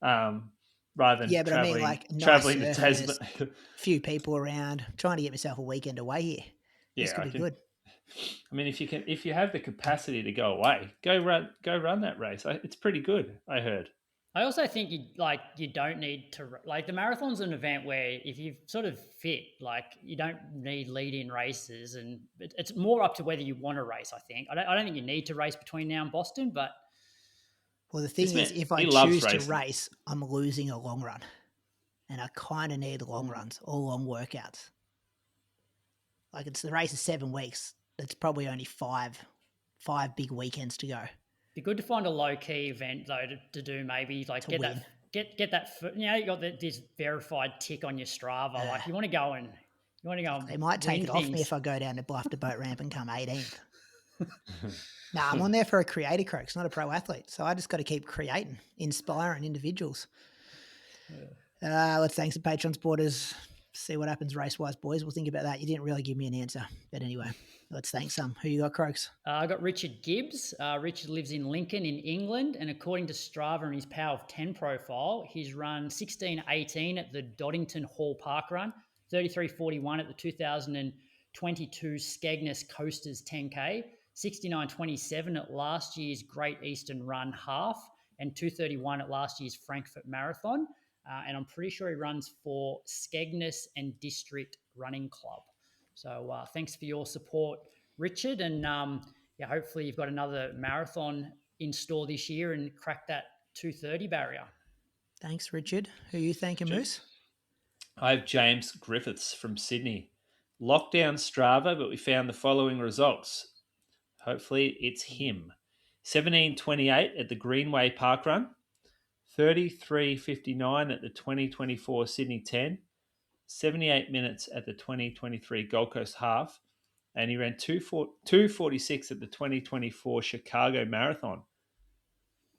rather than traveling to Tasman. A few people around, trying to get myself a weekend away here. Yeah, this could be good. I mean, if you have the capacity to go away, go run that race. It's pretty good, I heard. I also think you don't need to, like, the marathon's an event where if you sort of fit, like, you don't need lead-in races, and it's more up to whether you want to race. I think I don't think you need to race between now and Boston, but well, the thing is, if I choose to race, I'm losing a long run, and I kind of need long runs or long workouts. Like the race is 7 weeks. It's probably only five big weekends to go. Be good to find a low key event though to do, maybe like get that you got this verified tick on your Strava. Like you want to go and they might take it off me if I go down to Bluff to Boat Ramp and come 18th. I'm on there for a creator, Croaks, not a pro athlete. So I just got to keep creating, inspiring individuals. Let's thank some Patreon supporters. See what happens race-wise, boys. We'll think about that. You didn't really give me an answer. But anyway, let's thank some. Who you got, Croaks? I got Richard Gibbs. Richard lives in Lincoln in England, and according to Strava and his Power of 10 profile, he's run 16:18 at the Doddington Hall Park Run, 33:41 at the 2022 Skegness Coasters 10K, 69:27 at last year's Great Eastern Run Half, and 2:31 at last year's Frankfurt Marathon. And I'm pretty sure he runs for Skegness and District Running Club. So thanks for your support, Richard. And hopefully you've got another marathon in store this year and crack that 2:30 barrier. Thanks, Richard. Who are you thanking, Moose? I have James Griffiths from Sydney. Lockdown Strava, but we found the following results. Hopefully it's him. 17:28 at the Greenway Park Run. 33:59 at the 2024 Sydney 10, 78 minutes at the 2023 Gold Coast Half, and he ran 2:46 at the 2024 Chicago Marathon.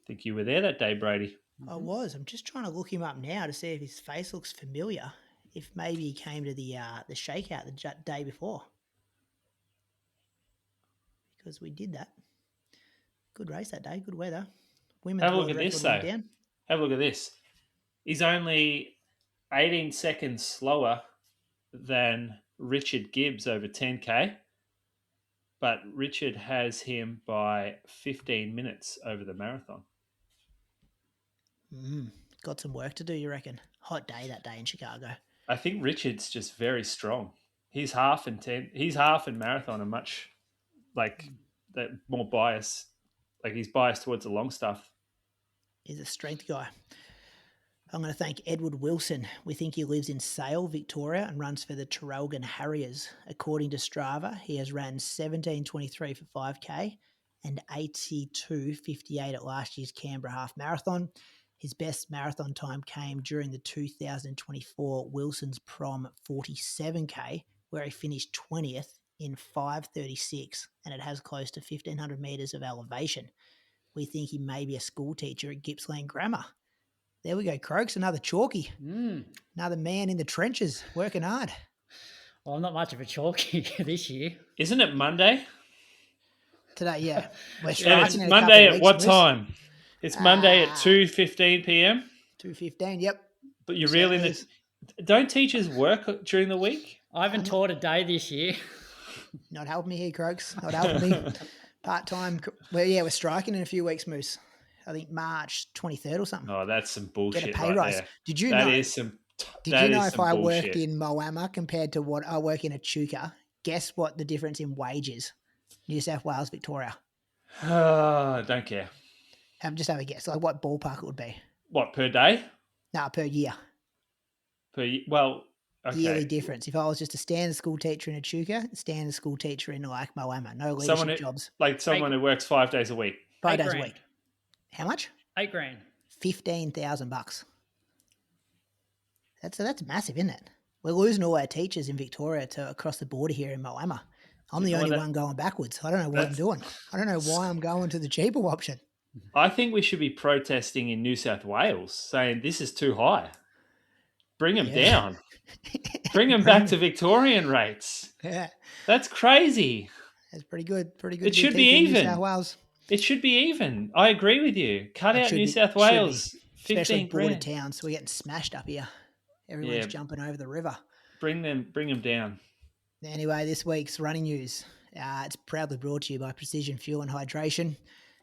I think you were there that day, Brady. I was. I'm just trying to look him up now to see if his face looks familiar. If maybe he came to the shakeout the day before, because we did that. Good race that day. Good weather. Women's Have a look at this though. Have a look at this. He's only 18 seconds slower than Richard Gibbs over 10K, but Richard has him by 15 minutes over the marathon. Got some work to do, you reckon? Hot day that day in Chicago. I think Richard's just very strong. His half and marathon are much more biased. Like he's biased towards the long stuff. He's a strength guy. I'm going to thank Edward Wilson. We think he lives in Sale, Victoria, and runs for the Traralgon Harriers. According to Strava, he has ran 17:23 for 5K and 82:58 at last year's Canberra Half Marathon. His best marathon time came during the 2024 Wilson's Prom 47K, where he finished 20th in 5:36, and it has close to 1,500 metres of elevation. We think he may be a school teacher at Gippsland Grammar. There we go, Croaks, another chalky. Another man in the trenches, working hard. Well, I'm not much of a chalky this year. Isn't it Monday? Today, yeah. It's Monday at what time? It's Monday at 2:15 p.m. 2:15, yep. But you're really in the... Don't teachers work during the week? I haven't taught a day this year. Not helping me here, Croaks. Not helping me. Part-time. Well, yeah, we're striking in a few weeks, Moose. I think March 23rd or something. Oh, that's some bullshit. Get a pay right rise. there. Did you That know? is some. Did that you know is if some I bullshit. worked in Moama compared to what I work in Echuca, guess what the difference in wage is? New South Wales, Victoria. Don't care. Just have a guess. Like what ballpark it would be? What, per day? No, per year. Well, okay. Yearly difference. If I was just a standard school teacher in Echuca, standard school teacher in like Moama, no leadership jobs. Like someone who works 5 days a week. 5 days a week. How much? $8,000. $15,000. That's massive, isn't it? We're losing all our teachers in Victoria to across the border here in Moama. I'm the only one going backwards. I don't know what I'm doing. I don't know why I'm going to the cheaper option. I think we should be protesting in New South Wales, saying this is too high. Bring them down. Bring them back to Victorian rates. Yeah, that's crazy. That's pretty good. Pretty good. It should be even. New South Wales. It should be even. I agree with you. Cut out New South Wales. Especially 15 border grand. towns. We're getting smashed up here. Everyone's jumping over the river. Bring them down. Anyway, this week's running news. It's proudly brought to you by Precision Fuel and Hydration.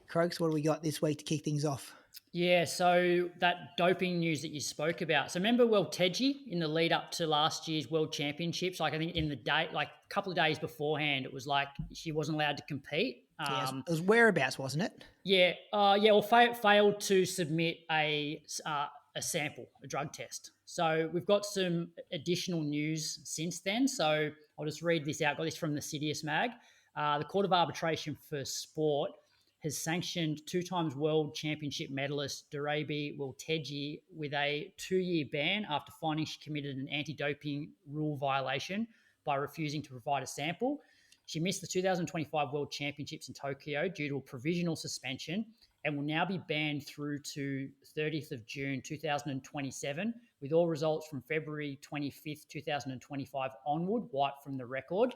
Croaks, what do we got this week to kick things off? Yeah, so that doping news that you spoke about. So remember Teji in the lead up to last year's World Championships? Like I think in the day, like a couple of days beforehand, it was like she wasn't allowed to compete. It was whereabouts, wasn't it? Yeah, well, failed to submit a sample, a drug test. So we've got some additional news since then. So I'll just read this out. Got this from the Sidious Mag. The Court of Arbitration for Sport has sanctioned 2-time world championship medalist Durabi Welteji with a 2-year ban after finding she committed an anti-doping rule violation by refusing to provide a sample. She missed the 2025 World Championships in Tokyo due to a provisional suspension and will now be banned through to 30th of June 2027, with all results from February 25th, 2025 onward wiped from the record.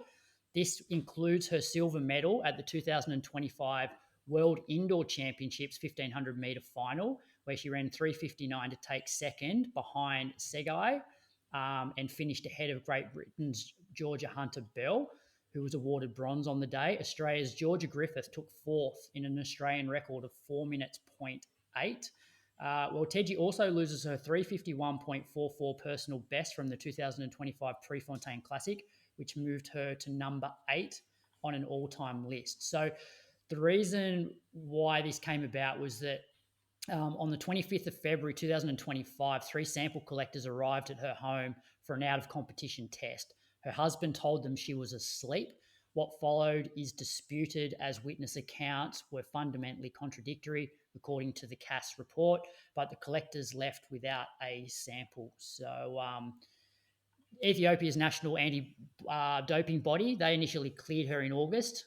This includes her silver medal at the 2025 World Indoor Championships 1500 metre final, where she ran 3:59 to take second behind Segai and finished ahead of Great Britain's Georgia Hunter-Bell, who was awarded bronze on the day. Australia's Georgia Griffith took fourth in an Australian record of 4 minutes 0.8. Teji also loses her 3:51.44 personal best from the 2025 Prefontaine Classic, which moved her to number 8 on an all-time list. So the reason why this came about was that on the 25th of February 2025, 3 sample collectors arrived at her home for an out-of-competition test. Her husband told them she was asleep. What followed is disputed as witness accounts were fundamentally contradictory, according to the CAS report, but the collectors left without a sample. So Ethiopia's national anti-doping body, they initially cleared her in August.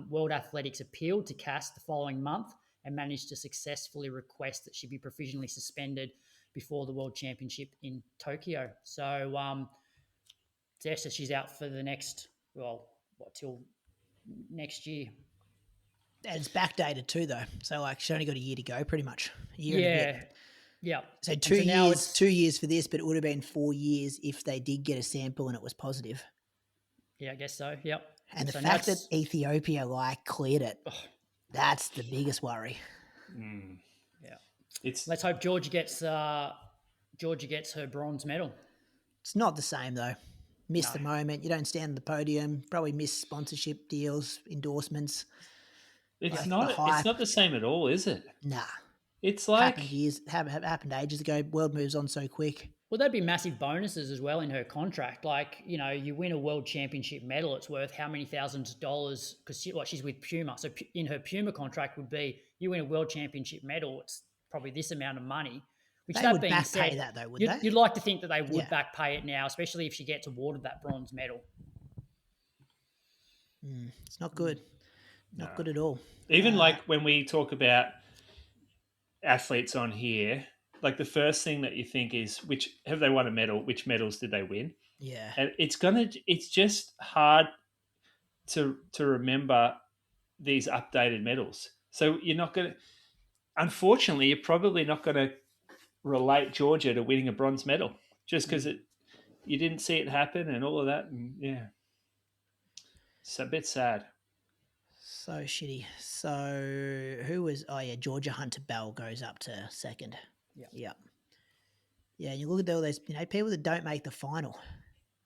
World Athletics appealed to CAS the following month and managed to successfully request that she be provisionally suspended before the World Championship in Tokyo. So Tess says she's out for the next, till next year. And it's backdated too, though. So, like, she's only got a year to go, pretty much. A year and a bit. Yeah. So 2 years for this, but it would have been 4 years if they did get a sample and it was positive. Yeah, I guess so. Yep. And the fact that Ethiopia cleared it, that's the biggest worry. Yeah. Let's hope Georgia gets her bronze medal. It's not the same though. Miss the moment. You don't stand on the podium. Probably miss sponsorship deals, endorsements. It's not the same at all, is it? Nah. It's like happened ages ago. World moves on so quick. Well, there'd be massive bonuses as well in her contract. Like, you win a world championship medal, it's worth how many thousands of dollars? Because she's with Puma. So in her Puma contract would be, you win a world championship medal, it's probably this amount of money. Which they would back pay that though, would they? You'd like to think that they would back pay it now, especially if she gets awarded that bronze medal. It's not good. Not good at all. Even when we talk about athletes on here, like the first thing that you think is, which have they won a medal? Which medals did they win? Yeah. And it's just hard to remember these updated medals. So unfortunately, you're probably not going to relate Georgia to winning a bronze medal just because you didn't see it happen and all of that. And it's a bit sad. So shitty. So who was? Oh yeah, Georgia Hunter Bell goes up to second. Yeah. Yeah, and you look at all those, people that don't make the final.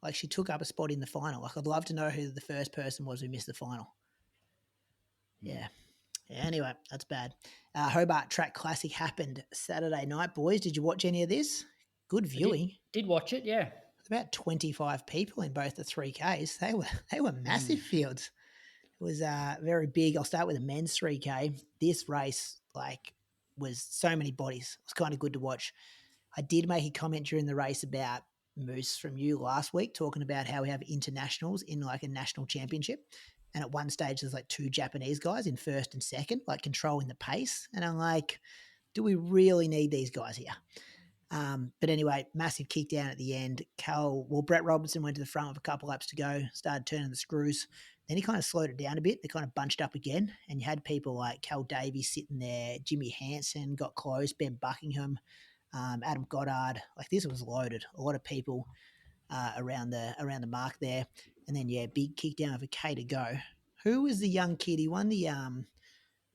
Like she took up a spot in the final. Like I'd love to know who the first person was who missed the final. Yeah. Anyway, that's bad. Hobart Track Classic happened Saturday night, boys. Did you watch any of this? Good viewing. Did watch it, yeah. About 25 people in both the 3Ks. They were massive fields. It was very big. I'll start with the men's 3K. This race, was so many bodies. It was kind of good to watch. I did make a comment during the race about Moose from you last week, talking about how we have internationals in a national championship. And at one stage, there's 2 Japanese guys in first and second, controlling the pace. And I'm like, do we really need these guys here? But anyway, massive kick down at the end. Brett Robertson went to the front with a couple laps to go, started turning the screws. Then he kind of slowed it down a bit. They kind of bunched up again. And you had people like Callum Davies sitting there. Jimmy Hansen got close. Ben Buckingham, Adam Goddard. This was loaded. A lot of people around the mark there. And then, big kick down of a K to go. Who was the young kid? He won the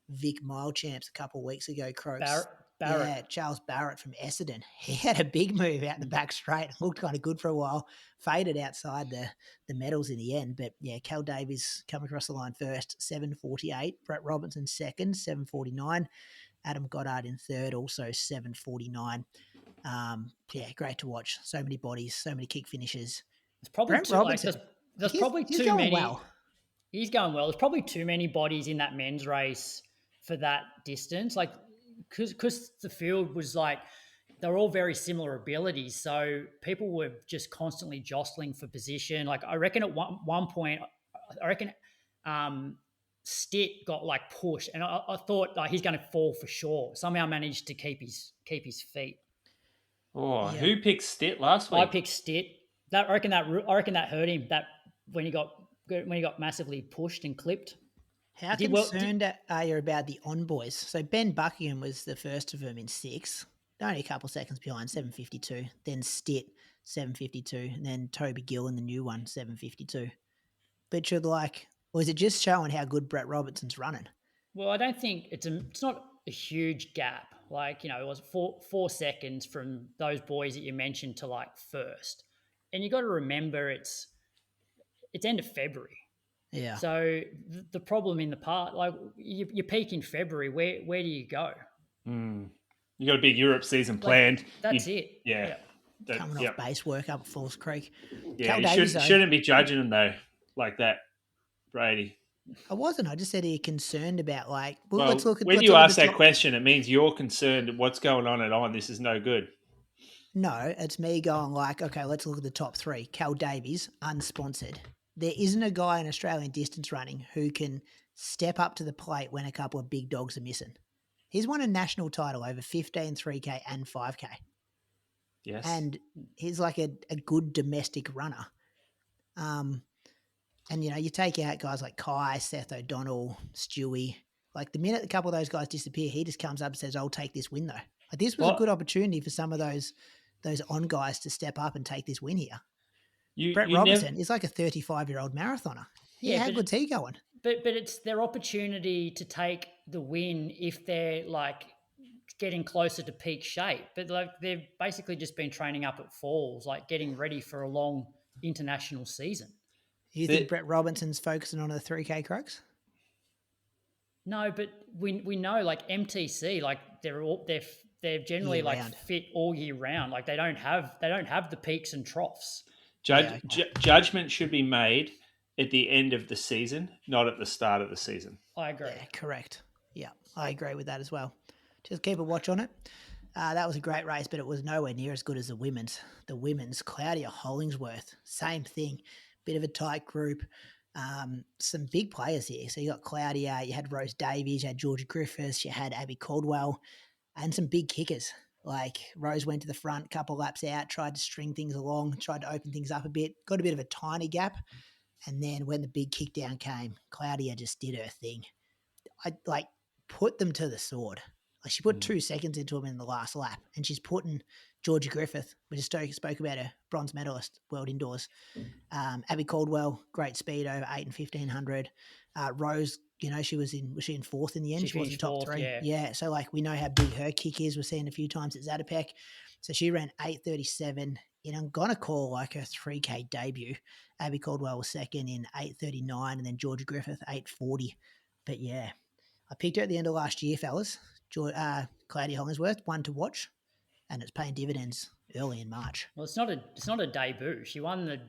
Vic Mile Champs a couple of weeks ago, Croaks. Barrett. Yeah, Charles Barrett from Essendon. He had a big move out the back straight. Looked kind of good for a while. Faded outside the medals in the end. But, Cal Davies come across the line first, 7:48. Brett Robinson second, 7:49. Adam Goddard in third, also 7:49. Great to watch. So many bodies, so many kick finishes. It's probably Brent Robinson. There's probably he's too going many. Well. He's going well. There's probably too many bodies in that men's race for that distance. Because the field was they're all very similar abilities. So people were just constantly jostling for position. I reckon at one point, Stitt got pushed, and I thought he's going to fall for sure. Somehow managed to keep his feet. Oh, yeah. Who picked Stitt last week? I picked Stitt. I reckon that hurt him. That when he got massively pushed and clipped. How concerned are you about the on-boys? So Ben Buckingham was the first of them in 6, only a couple of seconds behind, 7:52. Then Stitt, 7:52. And then Toby Gill in the new one, 7:52. But you're or is it just showing how good Brett Robertson's running? Well, I don't think it's not a huge gap. It was 4 seconds from those boys that you mentioned to first. And you got to remember it's end of February. Yeah. So the problem in the part, you peak in February, where do you go? You got a big Europe season planned. That's it. Yeah. Coming off base work up at Falls Creek. Yeah, you shouldn't be judging them though like that, Brady. I wasn't. I just said, are you concerned about let's look at when you ask that question, it means you're concerned at what's going on. This is no good. No, it's me going okay, let's look at the top 3. Cal Davies, unsponsored. There isn't a guy in Australian distance running who can step up to the plate when a couple of big dogs are missing. He's won a national title over 15, 3K and 5K. Yes. And he's a good domestic runner. And, you take out guys like Kai, Seth O'Donnell, Stewie. The minute a couple of those guys disappear, he just comes up and says, I'll take this win, though. This was a good opportunity for some of those on guys to step up and take this win here. Brett Robertson is a 35-year-old marathoner. How good's he going? But it's their opportunity to take the win if they're getting closer to peak shape. But they've basically just been training up at Falls, getting ready for a long international season. You think Brett Robinson's focusing on the 3K Croaks? No, but we know MTC, they're generally fit all year round. They don't have the peaks and troughs. Judgment should be made at the end of the season, not at the start of the season. I agree. Yeah, correct. Yeah, I agree with that as well. Just keep a watch on it. That was a great race, but it was nowhere near as good as the women's. The women's, Claudia Hollingsworth, same thing. Bit of a tight group. Some big players here. So you got Claudia, you had Rose Davies, you had Georgia Griffiths, you had Abbey Caldwell, and some big kickers. Rose went to the front, couple laps out, tried to string things along, tried to open things up a bit, got a bit of a tiny gap. And then when the big kick down came, Claudia just did her thing. I put them to the sword. She put 2 seconds into them in the last lap, and she's putting Georgia Griffith, we just spoke about her, bronze medalist, world indoors. Abbey Caldwell, great speed over 8 and 1500. Rose, was she in fourth in the end? She She wasn't finished top fourth, three. yeah. So like we know how big her kick is. We've seen a few times at Zatopek. So she ran 8:37. And I'm gonna call like her 3K debut. Abbey Caldwell was second in 8:39, and then Georgia Griffith 8:40. But yeah, I picked her at the end of last year, fellas. Claudia Hollingsworth, one to watch, and it's paying dividends early in March. Well, it's not a debut. She won the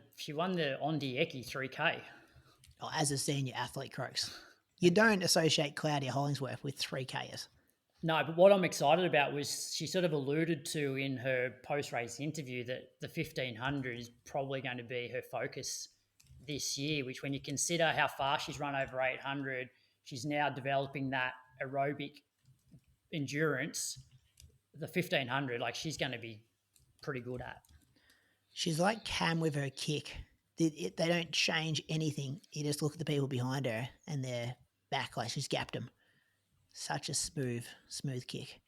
Ondi Eki 3K. Oh, as a senior athlete, Croaks. You don't associate Claudia Hollingsworth with 3Kers. No, but what I'm excited about was she sort of alluded to in her post-race interview that the 1500 is probably going to be her focus this year, which when you consider how fast she's run over 800, she's now developing that aerobic endurance, the 1500, like she's going to be pretty good at. She's like Cam with her kick. They don't change anything. You just look at the people behind her and their back, like she's gapped them. Such a smooth kick.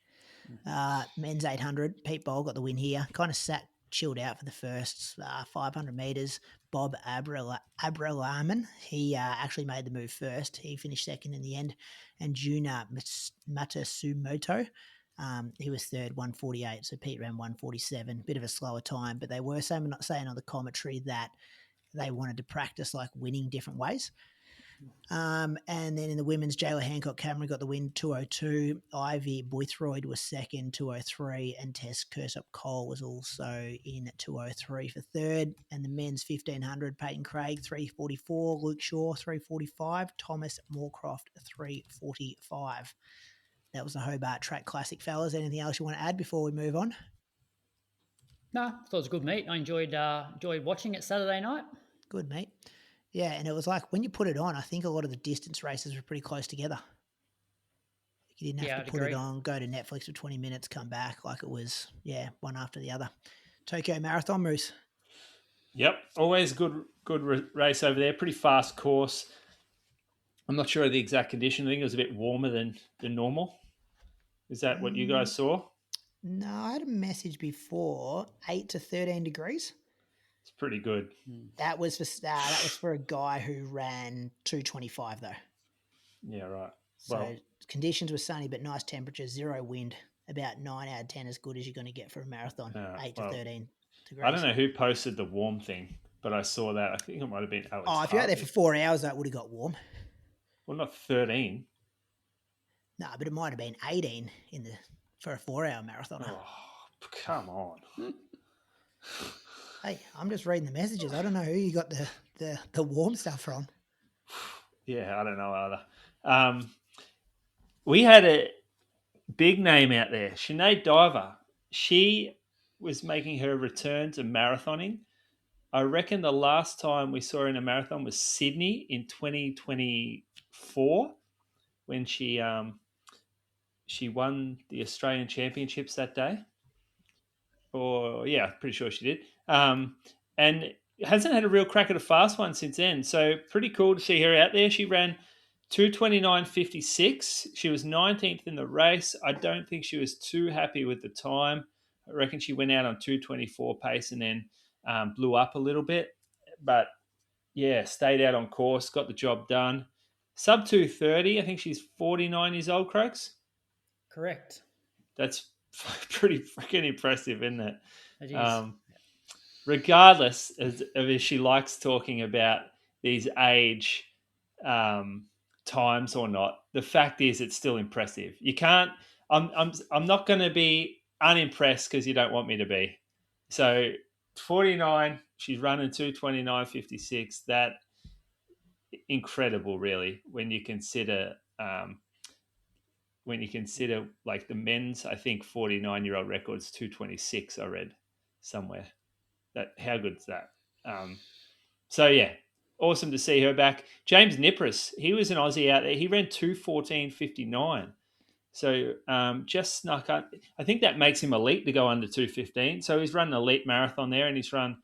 Men's 800, Pete Bowl got the win here. Kind of chilled out for the first 500 metres. Bob Abdelrahim, he actually made the move first. He finished second in the end. And Junya Matsumoto, he was third, 148. So Pete ran 147, bit of a slower time. But they were saying on the commentary that they wanted to practice like winning different ways. And then in the women's, Jaylah Hancock Cameron got the win, 202. Ivy Boothroyd was second, 203. And Tess Kirsopp-Cole was also in 203 for third. And the men's 1500, Peyton Craig, 344. Luke Shaw, 345. Thomas Moorcroft, 345. That was the Hobart Track Classic, fellas. Anything else you want to add before we move on? No, I thought it was a good meet. I enjoyed watching it Saturday night. Good, mate. Yeah, and it was like when you put it on, I think a lot of the distance races were pretty close together. You didn't have to put it on, go to Netflix for 20 minutes, come back. Like it was, one after the other. Tokyo Marathon, Moose. Yep, always good race over there. Pretty fast course. I'm not sure of the exact condition. I think it was a bit warmer than normal. Is that what you guys saw? No, I had a message before, 8 to 13 degrees. It's pretty good. That was for a guy who ran 225 though. Yeah, right. So conditions were sunny, but nice temperature, 0 wind, about 9 out of 10 as good as you're going to get for a marathon, 8 to 13 degrees. I don't know who posted the warm thing, but I saw that. I think it might have been Alex. Oh, if you're out there for 4 hours, that would have got warm. Well, not 13. No, but it might have been 18 for a 4-hour marathon. Oh, come on. Hey, I'm just reading the messages. I don't know who you got the warm stuff from. Yeah, I don't know either. We had a big name out there, Sinead Diver. She was making her return to marathoning. I reckon the last time we saw her in a marathon was Sydney in 2024 when she won the Australian Championships that day. Pretty sure she did. And hasn't had a real crack at a fast one since then. So pretty cool to see her out there. She ran 2:29.56. She was 19th in the race. I don't think she was too happy with the time. I reckon she went out on 2:24 pace and then blew up a little bit. But yeah, stayed out on course, got the job done. Sub 2:30. I think she's 49 years old, Croaks. Correct. That's pretty freaking impressive, isn't it? It is. Regardless of if she likes talking about these age times or not, the fact is it's still impressive. You can't. I'm not going to be unimpressed because you don't want me to be. So 49, she's running 2:29.56. That incredible, really, when you consider like the men's, I think 49-year-old record's 2:26. I read somewhere. How good is that? So yeah, awesome to see her back. James Nipris, he was an Aussie out there. He ran 2:14.59. So just snuck up. I think that makes him elite to go under 2:15. So he's run an elite marathon there, and he's run,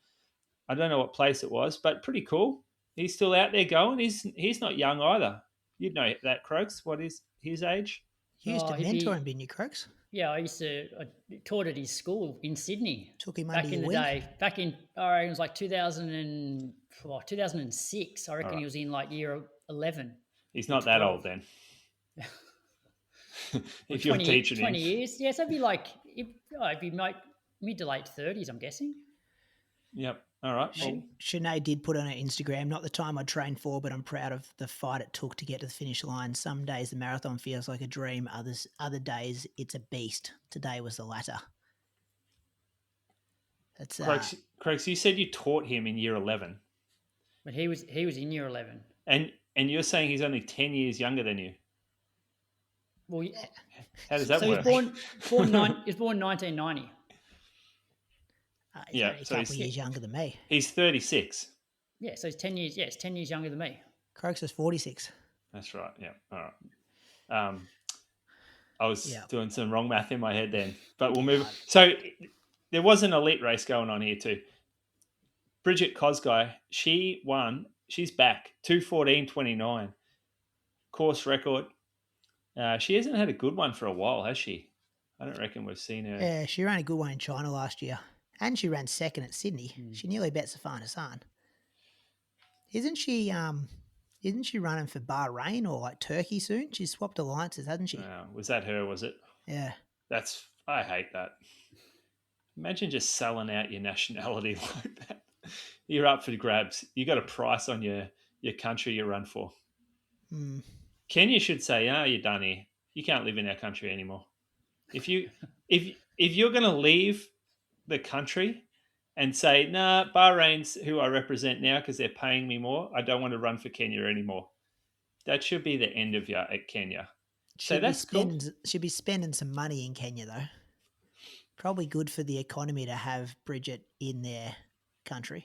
I don't know what place it was, but pretty cool. He's still out there going. He's not young either. You'd know that, Croaks. What is his age? You used to mentor him, didn't you, Croaks? Yeah, I taught at his school in Sydney. Took him back under in your the wing. day. Back in, I reckon it was like 2006. I reckon he was in like year 11. He's not that old then. If you're teaching 20 him. years. Yeah, so it'd be like, it'd be like mid to late 30s, I'm guessing. Yep. All right. Well, Sinead did put on her Instagram, not the time I trained for, but I'm proud of the fight it took to get to the finish line. Some days the marathon feels like a dream. Other days it's a beast. Today was the latter. That's Craigs, you said you taught him in year 11. But he was in year 11. And you're saying he's only 10 years younger than you. Well, how does that work? He was born 1990. He's only a couple of years younger than me. He's 36. Yeah, so he's 10 years. Yeah, it's 10 years younger than me. Croaks is 46. That's right. Yeah. All right. I was doing some wrong math in my head then, but we'll move. So there was an elite race going on here too. Bridget Kosgei, she won. She's back. 2:14.29. Course record. She hasn't had a good one for a while, has she? I don't reckon we've seen her. Yeah, she ran a good one in China last year. And she ran second at Sydney. She nearly bet Safan Hassan. Isn't she running for Bahrain or like Turkey soon? She's swapped alliances, hasn't she? Was that her, was it? Yeah. I hate that. Imagine just selling out your nationality like that. You're up for grabs. You got a price on your country you run for. Kenya should say, you're done here. You can't live in our country anymore. If you're going to leave the country and say, nah, Bahrain's who I represent now because they're paying me more, I don't want to run for Kenya anymore. That should be the end of you at Kenya. Should be spending some money in Kenya though. Probably good for the economy to have Bridget in their country.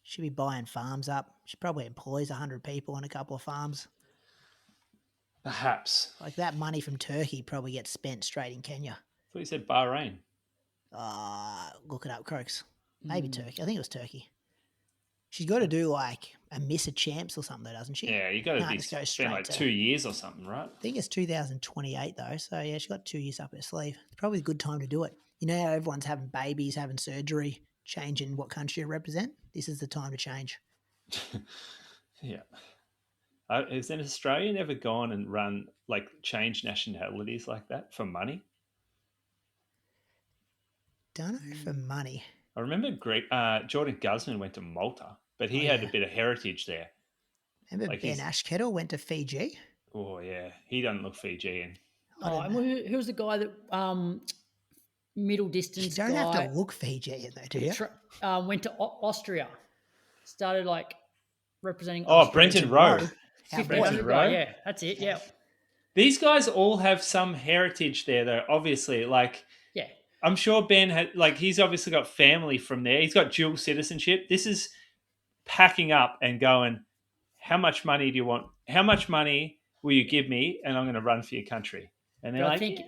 Should be buying farms up. She probably employs 100 people on a couple of farms. Perhaps. Like that money from Turkey probably gets spent straight in Kenya. I thought you said Bahrain. Look it up, Croaks. Maybe Turkey. I think it was Turkey. She's got to do like a Miss of Champs or something, though, doesn't she? Yeah, you got to spend like 2 years or something, right? I think it's 2028 though. So yeah, she's got 2 years up her sleeve. It's probably a good time to do it. You know how everyone's having babies, having surgery, changing what country you represent? This is the time to change. Yeah. Has an Australian ever gone and run, like, change nationalities like that for money? Don't know for money. I remember Jordan Guzman went to Malta, but he had a bit of heritage there. Remember like Ben Ashkettle went to Fiji? Oh, yeah. He doesn't look Fijian. And who was the guy that middle distance guy? You don't have to look Fijian though, do you? Went to Austria. Started like representing Austria. Brenton Rowe. Brenton Rowe. Yeah, that's it. Yeah. These guys all have some heritage there though, obviously. Like, yeah. I'm sure Ben had, like, he's obviously got family from there. He's got dual citizenship. This is packing up and going, how much money do you want? How much money will you give me? And I'm going to run for your country. And then I think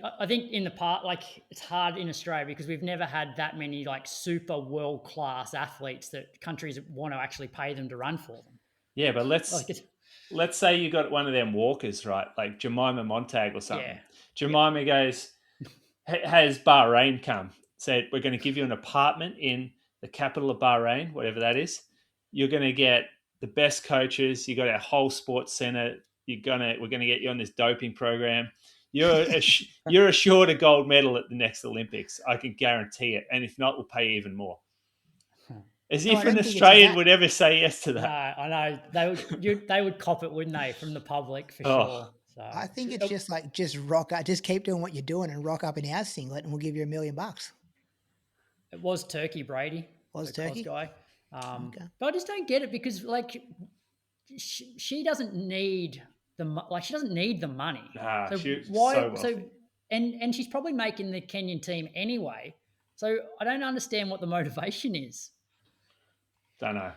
in the part, like, it's hard in Australia because we've never had that many like super world class athletes that countries want to actually pay them to run for them. Yeah, but let's say you got one of them walkers, right? Like Jemima Montag or something. Yeah. Jemima goes, has Bahrain come, said, we're going to give you an apartment in the capital of Bahrain, whatever that is. You're going to get the best coaches. You got our whole sports center. We're going to get you on this doping program. You're assured a gold medal at the next Olympics. I can guarantee it. And if not, we'll pay you even more. As if an Australian would ever say yes to that. No, I know. They would cop it, wouldn't they, from the public for sure. So. I think it's just like, just rock up, just keep doing what you're doing and rock up in our singlet and we'll give you $1 million. It was Turkey, Brady. Was Turkey? Guy. Okay. But I just don't get it because like she doesn't need she doesn't need the money. Nah, so she's why? So well. So and she's probably making the Kenyan team anyway. So I don't understand what the motivation is. Don't know.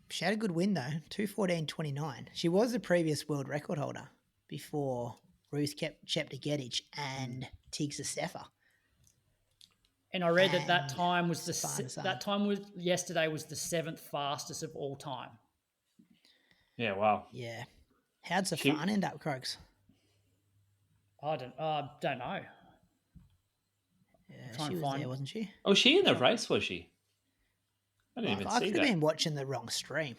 She had a good win though, 2:14.29. She was the previous world record holder before Ruth Cheptegei and Tigza Sefa. And I read that time was yesterday was the 7th fastest of all time. Yeah, wow. Yeah. How'd Safan end up, Croaks? I don't know. Yeah, she was there, wasn't she? Oh, was she in the race, was she? I didn't even see that. I could have been watching the wrong stream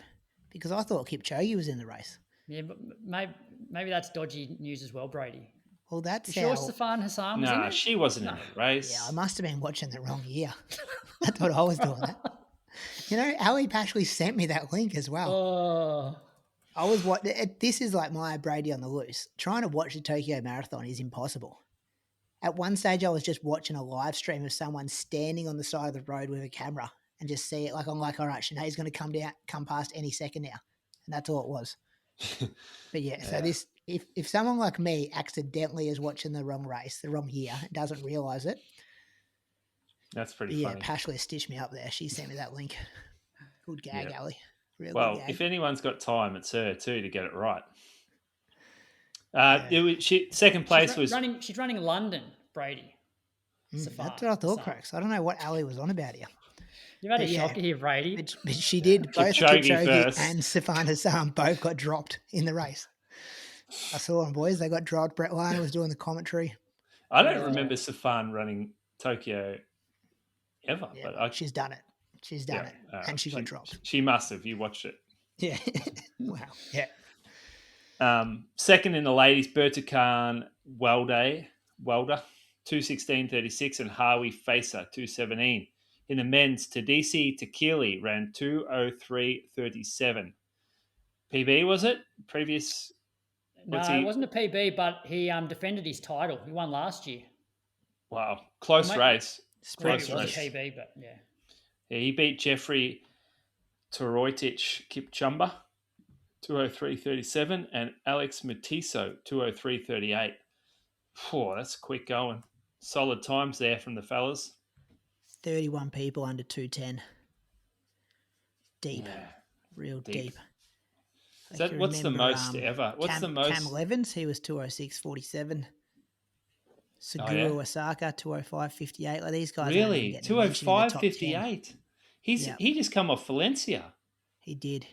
because I thought Kipchoge was in the race. Yeah, but maybe that's dodgy news as well, Brady. Well, that's You sure Safan Hassan was in Nah, it? she wasn't in the race. Yeah, I must have been watching the wrong year. I thought I was doing that. You know, Ali actually sent me that link as well. Oh, I was this is like my Brady on the loose. Trying to watch the Tokyo Marathon is impossible. At one stage, I was just watching a live stream of someone standing on the side of the road with a camera and just see it. Like, I'm like, all right, Sinead's going to come past any second now. And that's all it was. But yeah, so this, if someone like me accidentally is watching the wrong race, the wrong year, and doesn't realize it. That's pretty funny. Yeah, Pashley stitched me up there. She sent me that link. Good gag, Ali. Real well, good gag. if anyone's got time, it's her too to get it right. Second place was running. She's running London, Brady. That's what I thought, Crooks. I don't know what Ali was on about here. You've had a shocker here, Brady. But she did. Both Kipchoge and Safan Hassan both got dropped in the race. I saw them, boys. They got dropped. Brett Liner was doing the commentary. I don't remember Safan running Tokyo ever. Yeah, but she's done it. She's done it. And she got dropped. She must have. You watched it. Yeah. Wow. Yeah. Second in the ladies, Bertakan Welder, 2:16.36, and Harwi Facer, 2:17. In the men's, Tadisi Takili ran 2:03.37. PB, was it? Previous? No, it wasn't a PB, but he defended his title. He won last year. Wow. Close race. Close race. PB, but yeah. Yeah, he beat Jeffrey Toroitich Kipchumba, 2:03.37, and Alex Matiso, 2:03.38. Oh, that's quick going. Solid times there from the fellas. 31 people under 2:10. Deep. Yeah, real deep. What's the most ever? What's the most? Cam Levins, he was 2:06.47. Seguro Osaka, 2:05.58. Like these guys. Really? 2:05.58. He just come off Valencia. He did.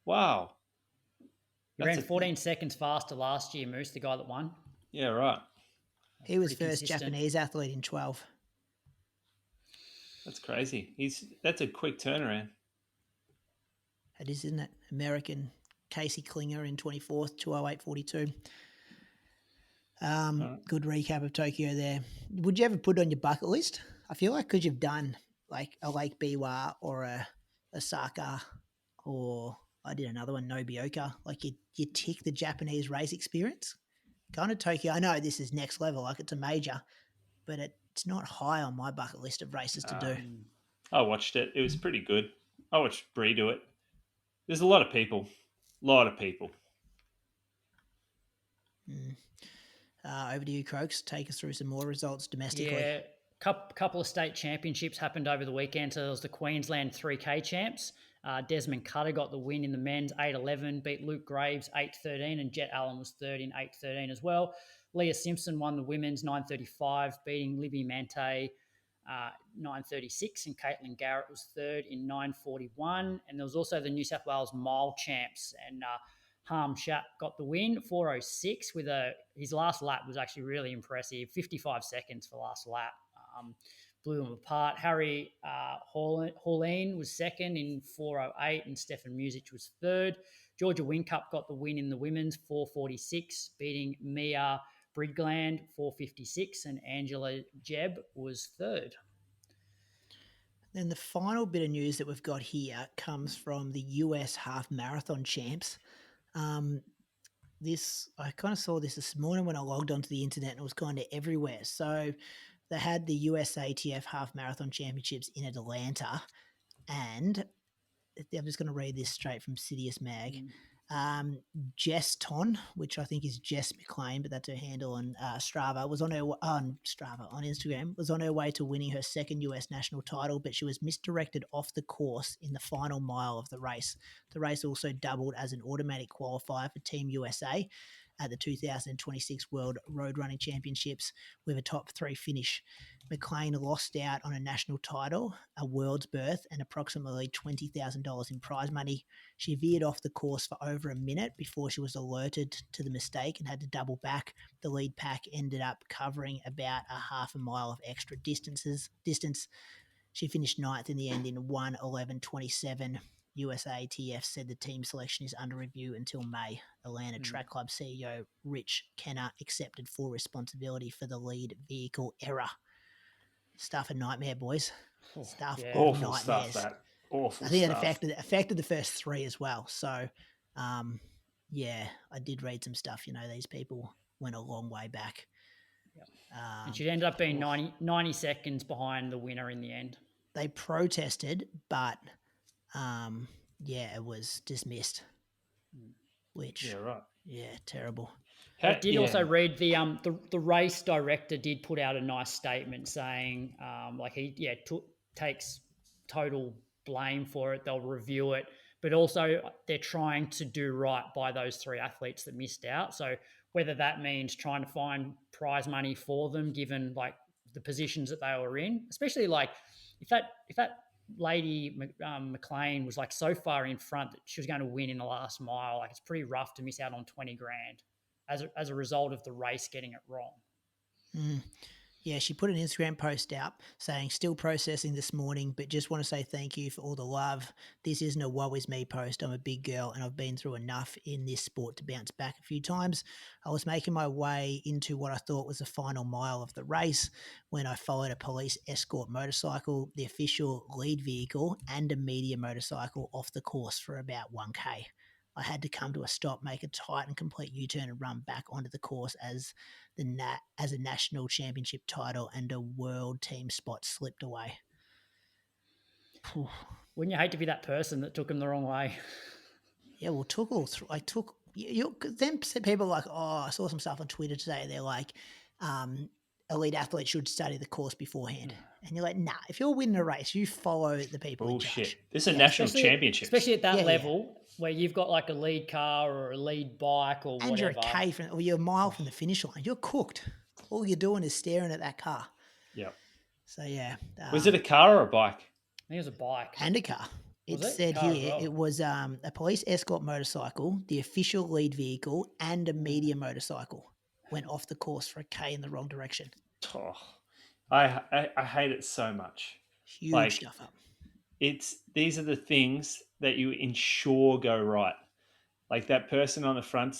Wow. He ran 14 seconds faster last year, Moose, the guy that won. Yeah, right. He was first Japanese athlete in 12. That's crazy. That's a quick turnaround. It is, isn't it? American Casey Klinger in 24th, 2:08.42. Good recap of Tokyo there. Would you ever put it on your bucket list? I feel like because you've done like a Lake Biwa or a Osaka, or I did another one, Nobioka. Like you tick the Japanese race experience. Going to Tokyo, I know this is next level, like it's a major, but it's not high on my bucket list of races to do. I watched it. It was pretty good. I watched Bree do it. There's a lot of people. Over to you, Croaks. Take us through some more results domestically. Yeah, couple of state championships happened over the weekend. So there was the Queensland 3K champs. Desmond Cutter got the win in the men's 8:11, beat Luke Graves 8:13, and Jet Allen was third in 8:13 as well. Leah Simpson won the women's 9:35, beating Libby Mante 9:36, and Caitlin Garrett was third in 9:41. And there was also the New South Wales mile champs, and Harm Shat got the win 4:06 with his last lap was actually really impressive, 55 seconds for last lap. Blew them apart. Harry Horleen was second in 4:08, and Stefan Music was third. Georgia Whincup got the win in the women's 4:46, beating Mia Bridgland 4:56, and Angela Jebb was third. Then the final bit of news that we've got here comes from the US half marathon champs. I kind of saw this morning when I logged onto the internet, and it was kind of everywhere. So they had the USATF half marathon championships in Atlanta, and I'm just going to read this straight from Sidious Mag. Jess Ton, which I think is Jess McLean, but that's her handle on Strava, was on Instagram, was on her way to winning her second US national title, but she was misdirected off the course in the final mile of the race. The race also doubled as an automatic qualifier for Team USA at the 2026 World Road Running Championships with a top 3 finish. McLean lost out on a national title, a world's berth, and approximately $20,000 in prize money. She veered off the course for over a minute before she was alerted to the mistake and had to double back. The lead pack ended up covering about a half a mile of extra distance. She finished 9th in the end in 1:11.27. USATF said the team selection is under review until May. Atlanta Track Club CEO Rich Kenner accepted full responsibility for the lead vehicle error. Stuff a nightmare, boys. Stuff of Awful nightmares. stuff, that. Awful I think stuff. it affected the first three as well. So, yeah, I did read some stuff. You know, these people went a long way back. Yep. And she ended up being 90 seconds behind the winner in the end. They protested, but yeah, it was dismissed. Which, terrible. I did also read the race director did put out a nice statement saying like he takes total blame for it. They'll review it, but also they're trying to do right by those three athletes that missed out. So whether that means trying to find prize money for them, given like the positions that they were in, especially like if that lady McLean was like so far in front that she was going to win in the last mile, like it's pretty rough to miss out on 20 grand as a result of the race getting it wrong. Yeah, she put an Instagram post out saying, still processing this morning, but just want to say thank you for all the love. This isn't a woe is me post. I'm a big girl and I've been through enough in this sport to bounce back a few times. I was making my way into what I thought was the final mile of the race when I followed a police escort motorcycle, the official lead vehicle, and a media motorcycle off the course for about 1K. I had to come to a stop, make a tight and complete U-turn and run back onto the course as a national championship title and a world team spot slipped away. Wouldn't you hate to be that person that took him the wrong way? Yeah, well, then people are like, oh, I saw some stuff on Twitter today. They're like, elite athletes should study the course beforehand. And you're like, nah, if you're winning a race, you follow the people in charge. This is a national championship. Especially at that level where you've got like a lead car or a lead bike or and whatever. You're a mile from the finish line. You're cooked. All you're doing is staring at that car. Yep. So, yeah. Was it a car or a bike? I think it was a bike. And a car. It said here it was a police escort motorcycle, the official lead vehicle, and a media motorcycle went off the course for a K in the wrong direction. Oh, I hate it so much. Huge stuff up. These are the things that you ensure go right. Like that person on the front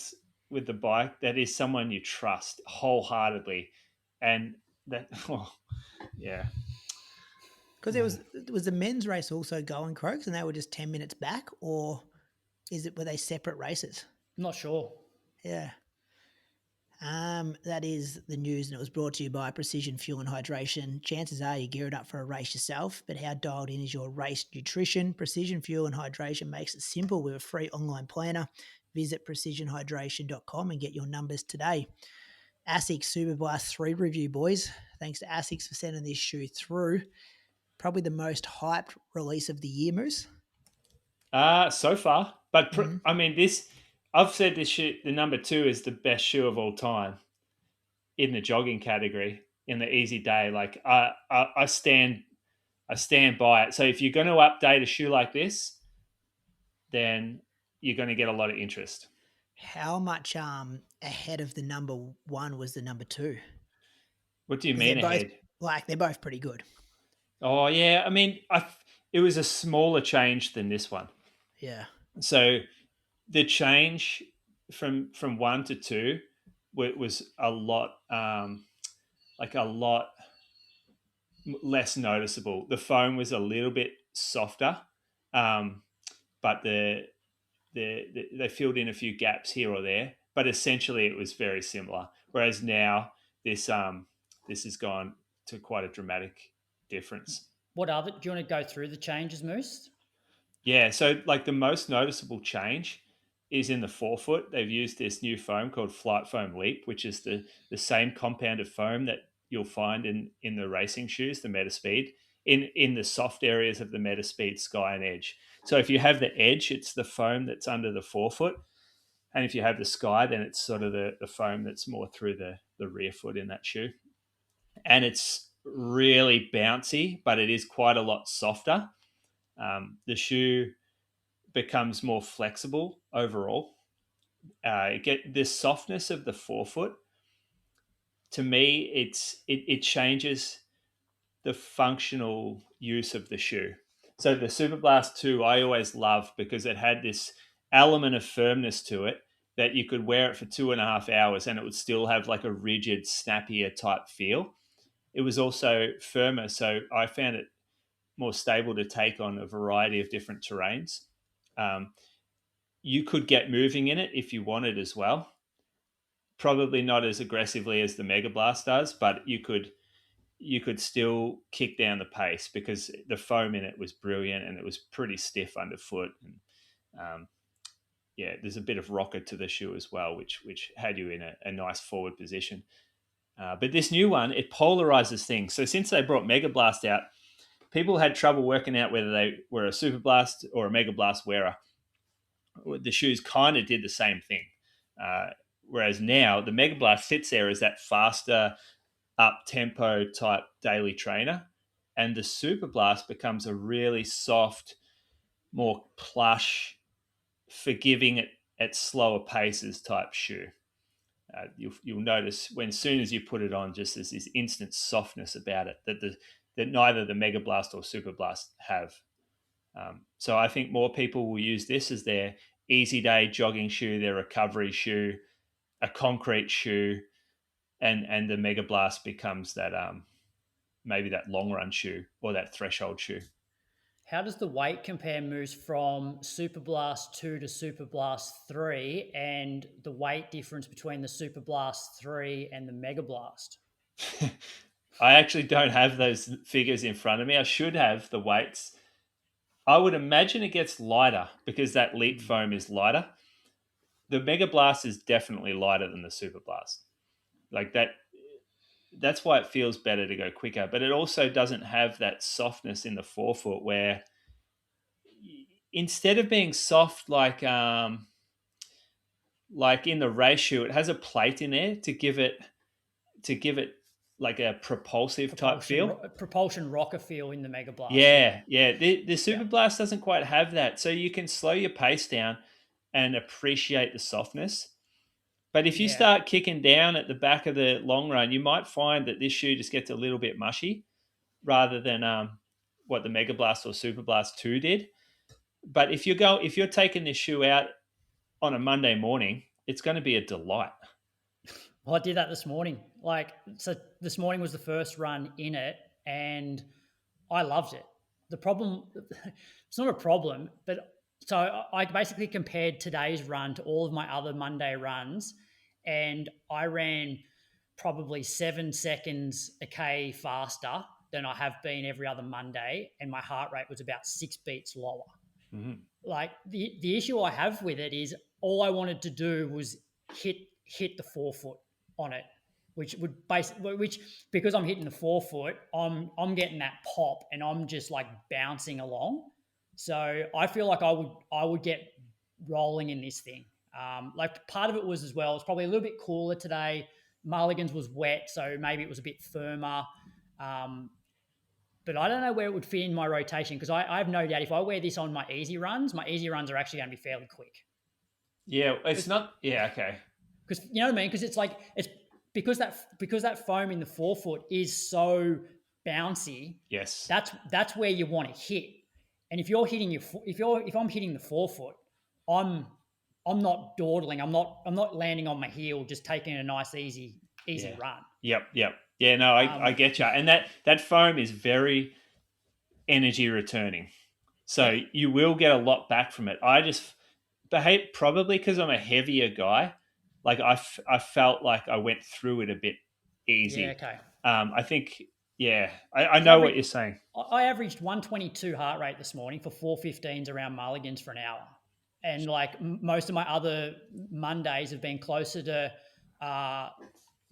with the bike, that is someone you trust wholeheartedly. And that, Because was the men's race also going, Croaks, and they were just 10 minutes back, or were they separate races? I'm not sure. Yeah. That is the news, and it was brought to you by Precision Fuel and Hydration. Chances are you're geared up for a race yourself, but how dialed in is your race nutrition? Precision Fuel and Hydration makes it simple with a free online planner. Visit precisionhydration.com and get your numbers today. Asics Superblast 3 review, boys. Thanks to Asics for sending this shoe through. Probably the most hyped release of the year, Moose. So far. But, I mean, I've said this shoe, the number 2 is the best shoe of all time in the jogging category, in the easy day. Like, I stand by it. So if you're going to update a shoe like this, then you're going to get a lot of interest. How much ahead of the number 1 was the number 2? What do you mean ahead? They're both pretty good. Oh, yeah. I mean, it was a smaller change than this one. Yeah. So the change from 1 to 2 was a lot, a lot less noticeable. The foam was a little bit softer, but they filled in a few gaps here or there. But essentially, it was very similar. Whereas now, this has gone to quite a dramatic difference. Do you want to go through the changes, Moose? Yeah, so like the most noticeable change is in the forefoot. They've used this new foam called Flight Foam Leap, which is the same compounded foam that you'll find in the racing shoes, the Metaspeed, in the soft areas of the Metaspeed Sky and Edge. So if you have the Edge, it's the foam that's under the forefoot. And if you have the Sky, then it's sort of the foam that's more through the rear foot in that shoe. And it's really bouncy, but it is quite a lot softer. The shoe becomes more flexible overall. Get the softness of the forefoot. To me, it changes the functional use of the shoe. So the Superblast 2 I always loved because it had this element of firmness to it that you could wear it for 2.5 hours and it would still have like a rigid, snappier type feel. It was also firmer, so I found it more stable to take on a variety of different terrains. You could get moving in it if you wanted as well. Probably not as aggressively as the Mega Blast does, but you could still kick down the pace because the foam in it was brilliant and it was pretty stiff underfoot. And there's a bit of rocker to the shoe as well, which had you in a nice forward position. But this new one, it polarizes things. So since they brought Mega Blast out, people had trouble working out whether they were a Super Blast or a Mega Blast wearer. The shoes kind of did the same thing. Whereas now the Mega Blast sits there as that faster, up-tempo type daily trainer. And the Super Blast becomes a really soft, more plush, forgiving at slower paces type shoe. You'll notice when as soon as you put it on, just there's this instant softness about it that neither the Mega Blast or Super Blast have. So I think more people will use this as their easy day jogging shoe, their recovery shoe, a concrete shoe, and the Mega Blast becomes that maybe that long run shoe or that threshold shoe. How does the weight compare moves from Superblast 2 to Superblast 3 and the weight difference between the Superblast 3 and the Mega Blast? I actually don't have those figures in front of me. I should have the weights. I would imagine it gets lighter because that Leap foam is lighter. The Mega Blast is definitely lighter than the Super Blast. Like that's why it feels better to go quicker. But it also doesn't have that softness in the forefoot where instead of being soft like in the race shoe, it has a plate in there to give it like a propulsive type feel. Propulsion rocker feel in the Mega Blast. Yeah. The Super Blast doesn't quite have that. So you can slow your pace down and appreciate the softness. But if you start kicking down at the back of the long run, you might find that this shoe just gets a little bit mushy rather than what the Mega Blast or Super Blast 2 did. But if you're taking this shoe out on a Monday morning, it's going to be a delight. Well, I did that this morning. So this morning was the first run in it, and I loved it. The problem, it's not a problem, but so I basically compared today's run to all of my other Monday runs, and I ran probably 7 seconds a K faster than I have been every other Monday, and my heart rate was about 6 beats lower. Mm-hmm. Like the issue I have with it is all I wanted to do was hit the forefoot on it, which because I'm hitting the forefoot, I'm getting that pop and I'm just like bouncing along. So I feel like I would get rolling in this thing. Like part of it was as well, it's probably a little bit cooler today. Mulligan's was wet, so maybe it was a bit firmer. But I don't know where it would fit in my rotation because I have no doubt if I wear this on my easy runs are actually going to be fairly quick. Yeah, it's not. Yeah, okay. Because you know what I mean? Because it's like it's because that foam in the forefoot is so bouncy. Yes, that's where you want to hit. And if I'm hitting the forefoot, I'm not dawdling. I'm not landing on my heel, just taking a nice easy run. Yep. Yeah, no, I get you. And that foam is very energy returning, so you will get a lot back from it. I just behave probably because I'm a heavier guy. Like I felt like I went through it a bit easy. Yeah, okay. I think, I know what you're saying. I averaged 122 heart rate this morning for 4:15s around Mulligan's for an hour. And like most of my other Mondays have been closer to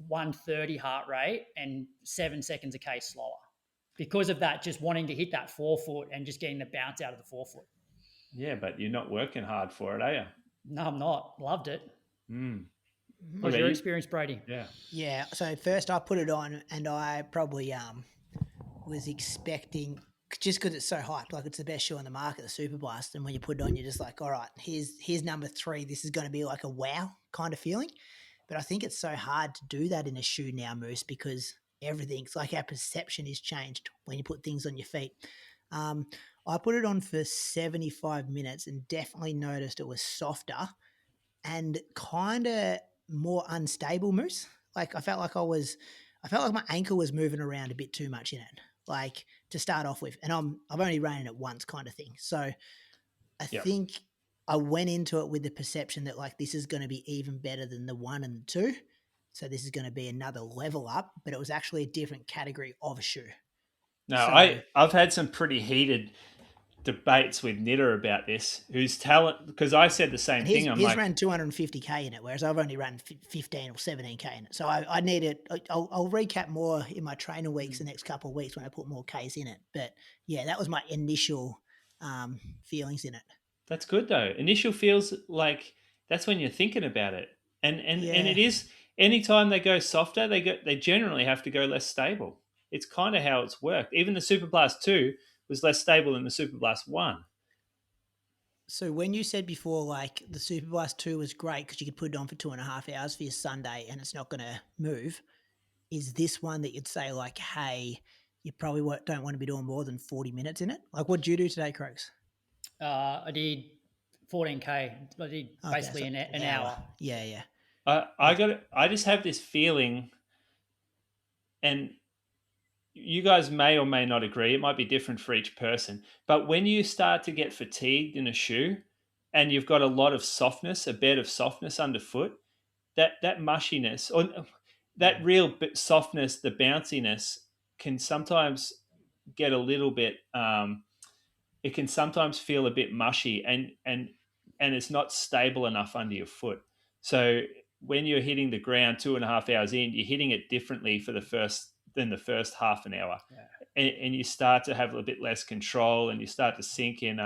130 heart rate and 7 seconds a K slower. Because of that, just wanting to hit that forefoot and just getting the bounce out of the forefoot. Yeah, but you're not working hard for it, are you? No, I'm not. Loved it. Mm. What's your experience, Brady? Yeah. So first I put it on and I probably was expecting, just because it's so hyped, like it's the best shoe on the market, the Superblast, and when you put it on, you're just like, all right, here's number 3. This is going to be like a wow kind of feeling. But I think it's so hard to do that in a shoe now, Moose, because everything's like our perception is changed when you put things on your feet. I put it on for 75 minutes and definitely noticed it was softer and kind of more unstable, Moose. Like I felt like my ankle was moving around a bit too much in it, like to start off with. And I've only ran it once, kind of thing. So I think I went into it with the perception that like this is going to be even better than the 1 and the 2. So this is going to be another level up, but it was actually a different category of a shoe. No, I've had some pretty heated debates with Knitter about this, whose talent, because I said the same thing. He's ran 250k in it, whereas I've only run 15 or 17k in it. So I need it. I'll recap more in my trainer weeks the next couple of weeks when I put more Ks in it. But yeah, that was my initial feelings in it. That's good though. Initial feels like that's when you're thinking about it, and it is. Anytime they go softer, they generally have to go less stable. It's kind of how it's worked. Even the Superblast 2 was less stable than the Superblast 1. So when you said before, like the Superblast 2 was great because you could put it on for 2.5 hours for your Sunday and it's not going to move, is this one that you'd say like, hey, you probably don't want to be doing more than 40 minutes in it? Like what did you do today, Croaks? I did 14k. I did basically an hour. Yeah. I just have this feeling, and you guys may or may not agree. It might be different for each person. But when you start to get fatigued in a shoe and you've got a lot of softness, a bed of softness underfoot, that mushiness or that real softness, the bounciness can sometimes get a little bit, it can sometimes feel a bit mushy and it's not stable enough under your foot. So when you're hitting the ground 2.5 hours in, you're hitting it differently for the first half an hour, and you start to have a bit less control, and you start to sink in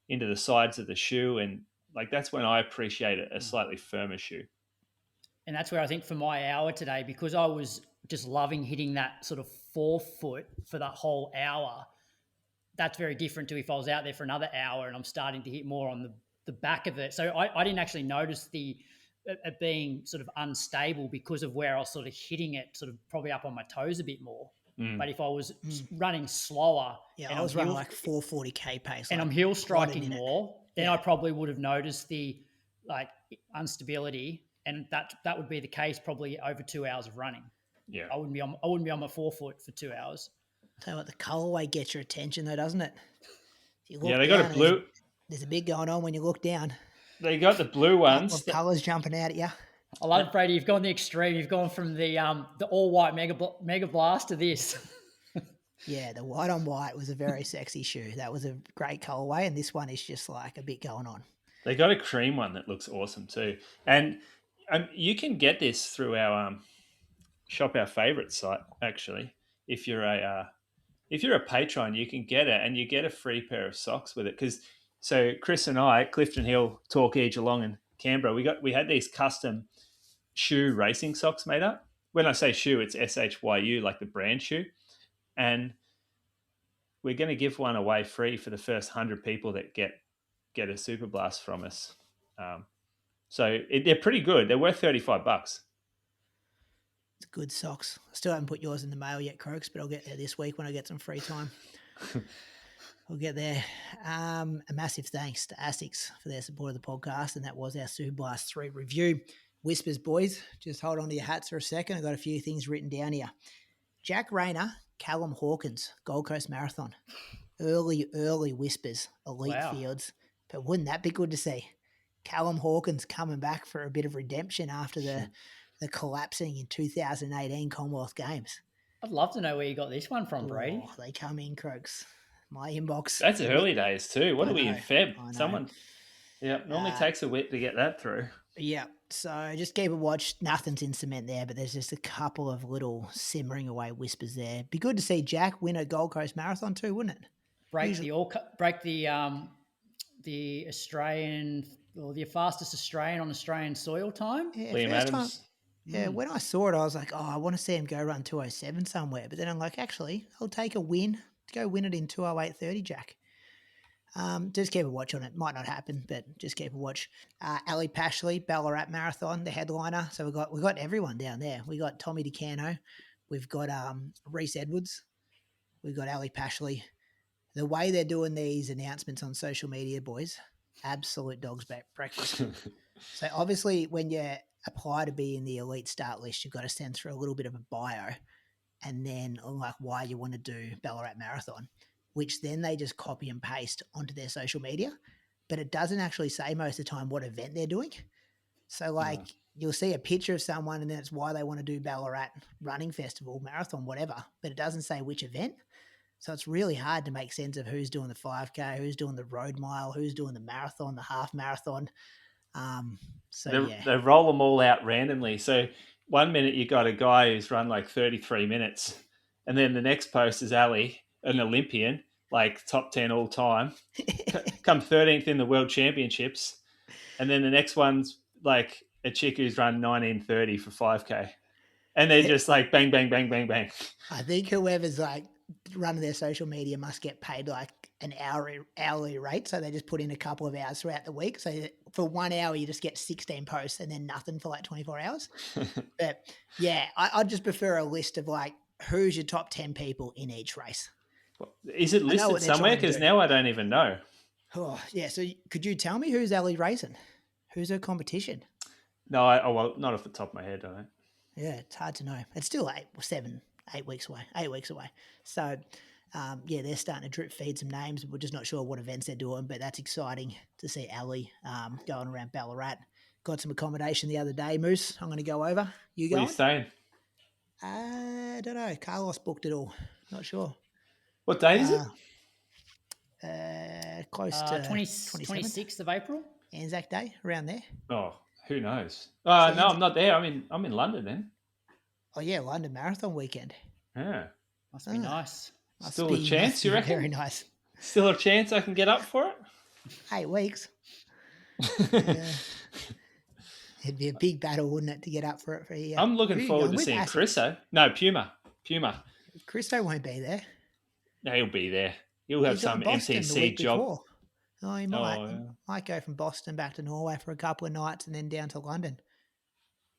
into the sides of the shoe, and like that's when I appreciate a slightly firmer shoe. And that's where I think for my hour today, because I was just loving hitting that sort of forefoot for that whole hour, that's very different to if I was out there for another hour and I'm starting to hit more on the back of it. So I didn't actually notice it being sort of unstable because of where I was sort of hitting it, sort of probably up on my toes a bit more. But if I was running slower, and I was running like 440k pace, and I'm heel striking more, then I probably would have noticed the like instability, and that would be the case probably over 2 hours of running. Yeah, I wouldn't be on my forefoot for 2 hours. Tell you what, the colorway gets your attention though, doesn't it? They got a blue. There's a bit going on when you look down. They got the blue ones. Couple of colours jumping out at you. I love it, Brady. You've gone the extreme. You've gone from the all white mega blast to this. Yeah, the white on white was a very sexy shoe. That was a great colorway, and this one is just like a bit going on. They got a cream one that looks awesome too, and you can get this through our Shop Our Favorites site. Actually, if you're a patron, you can get it, and you get a free pair of socks with it. So Chris and I, Clifton Hill, Torquay, Geelong, and Canberra, we had these custom shoe racing socks made up. When I say shoe, it's SHYU, like the brand shoe. And we're going to give one away free for the first 100 people that get a Superblast from us. So they're pretty good. They're worth $35. It's good socks. I still haven't put yours in the mail yet, Croaks, but I'll get there this week when I get some free time. We'll get there. A massive thanks to Asics for their support of the podcast, and that was our Superblast 3 review. Whispers, boys, just hold on to your hats for a second. I've got a few things written down here. Jack Rayner, Callum Hawkins, Gold Coast Marathon. Early whispers, elite fields. But wouldn't that be good to see? Callum Hawkins coming back for a bit of redemption after the collapsing in 2018 Commonwealth Games. I'd love to know where you got this one from, Brady. Oh, they come in, Croaks. My inbox. That's early days too. What are we in Feb? Someone, normally takes a whip to get that through. Yeah, so just keep a watch. Nothing's in cement there, but there's just a couple of little simmering away whispers there. Be good to see Jack win a Gold Coast Marathon too, wouldn't it? Break the Australian or the fastest Australian on Australian soil time. Yeah, Liam Adams. Yeah, when I saw it, I was like, I want to see him go run 2:07 somewhere. But then I'm like, actually, I'll take a win. Go win it in 2:08:30, Jack. Just keep a watch on it. Might not happen, but just keep a watch. Ali Pashley, Ballarat Marathon, the headliner. So we got everyone down there. We got Tommy DeCano. We've got Reese Edwards. We've got Ali Pashley. the way they're doing these announcements on social media, boys, absolute dog's breakfast. So obviously when you apply to be in the elite start list, you've got to send through a little bit of a bio and then like why you want to do Ballarat Marathon, which then they just copy and paste onto their social media, but it doesn't actually say most of the time what event they're doing. So like you'll see a picture of someone and then it's why they want to do Ballarat Running Festival, Marathon, whatever, but it doesn't say which event. So it's really hard to make sense of who's doing the 5K, who's doing the road mile, who's doing the marathon, the half marathon. They roll them all out randomly. So 1 minute you got a guy who's run like 33 minutes, and then the next post is Ali, an Olympian, like top 10 all time, come 13th in the World Championships, and then the next one's like a chick who's run 19:30 for 5K, and they're just like bang, bang, bang, bang, bang. I think whoever's like running their social media must get paid like an hourly rate. So they just put in a couple of hours throughout the week. So for 1 hour, you just get 16 posts and then nothing for like 24 hours. But yeah, I'd just prefer a list of like, who's your top 10 people in each race. Is it listed somewhere? Because now I don't even know. Oh, yeah. So could you tell me who's Ali racing? Who's her competition? No, well, not off the top of my head, I don't. Yeah, it's hard to know. It's still 8 weeks away. 8 weeks away. So, they're starting to drip feed some names. We're just not sure what events they're doing, but that's exciting to see Ali going around Ballarat. Got some accommodation the other day, Moose. I'm going to go over. You going? What are you staying? I don't know. Carlos booked it all. Not sure. What date is it? Close to 26th of April. Anzac Day, around there. Oh, who knows? No, I'm not there. I'm in London then. Oh yeah, London Marathon weekend. Yeah, must be nice. Still a chance, you reckon? Very nice. Still a chance I can get up for it? 8 weeks. Yeah. It'd be a big battle, wouldn't it, to get up for it for a year? I'm looking forward to seeing Chriso. No, Puma. Chriso won't be there. No, he'll be there. He'll have some MCC job. Before. Oh, he might. Might go from Boston back to Norway for a couple of nights and then down to London.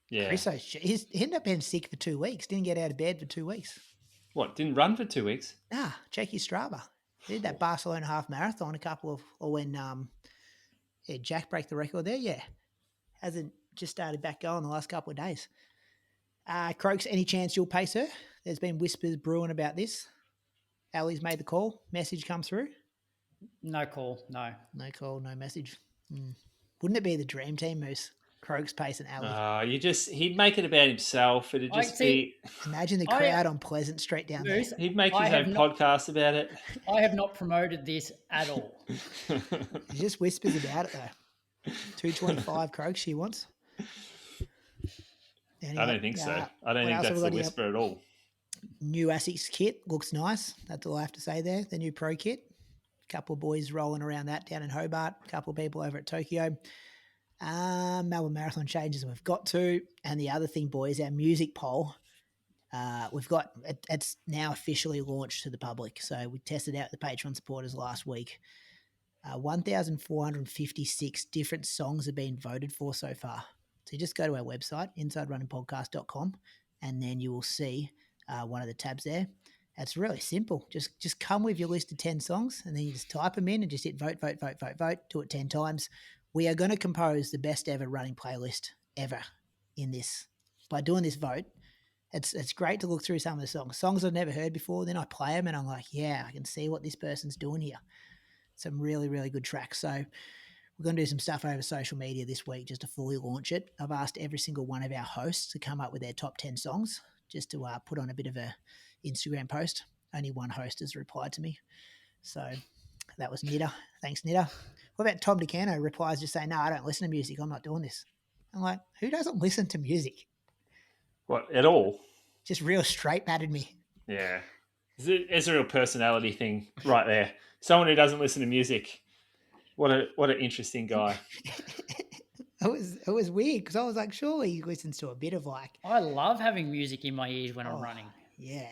Yeah. Chriso, he ended up being sick for 2 weeks. Didn't get out of bed for 2 weeks. What, didn't run for 2 weeks? Nah, check your Strava. He did that Barcelona half marathon when Jack broke the record there. Yeah. Hasn't just started back going the last couple of days. Croaks, any chance you'll pace her? There's been whispers brewing about this. Ali's made the call. Message come through? No call, no. No call, no message. Wouldn't it be the dream team, Moose? Croaks, Pace and Ali. He'd make it about himself. It'd just be... Imagine the crowd on Pleasant Street down there. He'd make his own podcast about it. I have not promoted this at all. He just whispers about it, though. 225 Croaks she wants. Anyway, I don't think so. I don't think that's the whisper at all. New Asics kit looks nice. That's all I have to say there. The new Pro kit. A couple of boys rolling around that down in Hobart. A couple of people over at Tokyo. Melbourne Marathon changes we've got to. And the other thing, boys, our music poll. It's now officially launched to the public. So we tested out the Patreon supporters last week. 1,456 different songs have been voted for so far. So you just go to our website, insiderunningpodcast.com, and then you will see one of the tabs there. It's really simple. Just come with your list of 10 songs, and then you just type them in and just hit vote, vote, vote, vote, vote. Do it 10 times. We are going to compose the best ever running playlist ever in this. By doing this vote, it's great to look through some of the songs I've never heard before. Then I play them, and I'm like, yeah, I can see what this person's doing here. Some really, really good tracks. So we're going to do some stuff over social media this week just to fully launch it. I've asked every single one of our hosts to come up with their top 10 songs just to put on a bit of a Instagram post. Only one host has replied to me. So that was Nida. Thanks, Nida. What about Tom DeCano replies just saying, no, I don't listen to music. I'm not doing this. I'm like, who doesn't listen to music? What, at all? Just real straight batted me. Yeah. It's a real personality thing right there. Someone who doesn't listen to music. What an interesting guy. It was weird because I was like, surely he listens to a bit of like. I love having music in my ears when I'm running. Yeah.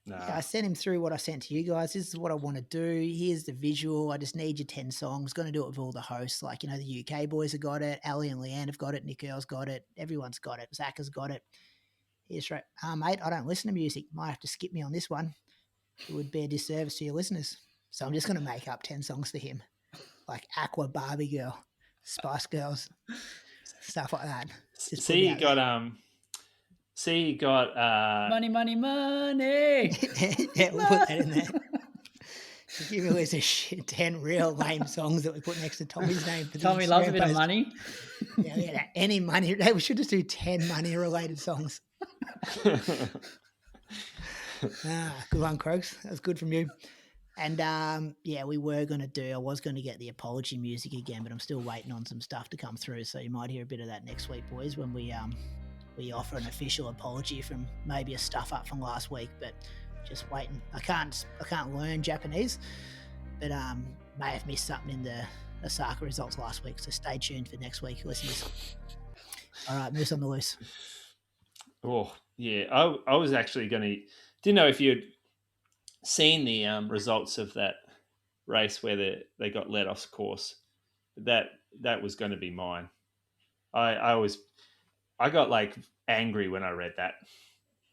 Nah. I sent him through what I sent to you guys. This is what I want to do. Here's the visual. I just need your 10 songs. Going to do it with all the hosts. Like, the UK boys have got it. Ali and Leanne have got it. Nick Earl's got it. Everyone's got it. Zach has got it. Here's right. Mate, I don't listen to music. Might have to skip me on this one. It would be a disservice to your listeners. So I'm just going to make up 10 songs for him, like Aqua, Barbie Girl, Spice Girls, stuff like that. Just put it out there. You got Money, money, money. Yeah, we'll put that in there. Give me a list of 10 real lame songs that we put next to Tommy's name. Tommy loves a bit of money. Yeah, any money. We should just do 10 money-related songs. Good one, Croaks. That was good from you. And I was going to get the apology music again, but I'm still waiting on some stuff to come through. So you might hear a bit of that next week, boys, when we offer an official apology from maybe a stuff up from last week. But just waiting. I can't learn Japanese, but may have missed something in the Osaka results last week. So stay tuned for next week, listeners. All right, Moose on the loose. Oh yeah, I was actually didn't know if you'd seen the results of that race where they got let off course. That was going to be mine. I got like angry when I read that,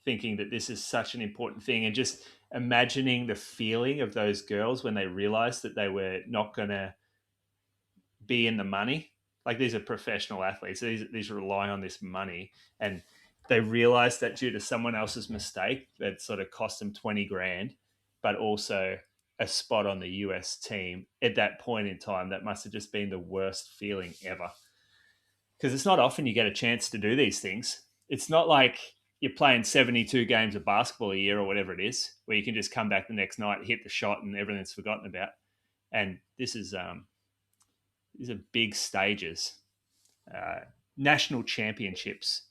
thinking that this is such an important thing, and just imagining the feeling of those girls when they realized that they were not going to be in the money. Like, these are professional athletes. These rely on this money, and they realized that due to someone else's mistake that sort of cost them 20 grand, but also a spot on the US team at that point in time. That must have just been the worst feeling ever. Because it's not often you get a chance to do these things. It's not like you're playing 72 games of basketball a year or whatever it is, where you can just come back the next night, hit the shot, and everything's forgotten about. And these are big stages. National championships,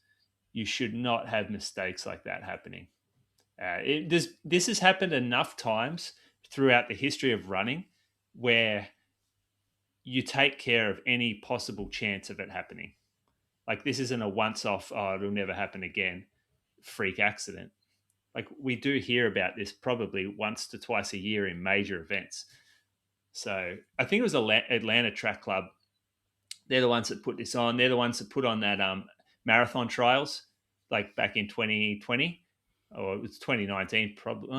you should not have mistakes like that happening. This has happened enough times throughout the history of running where you take care of any possible chance of it happening. Like, this isn't a once-off, it'll never happen again, freak accident. Like, we do hear about this probably once to twice a year in major events. So I think it was Atlanta Track Club. They're the ones that put this on. They're the ones that put on that marathon trials, like back in 2020, or it was 2019, probably.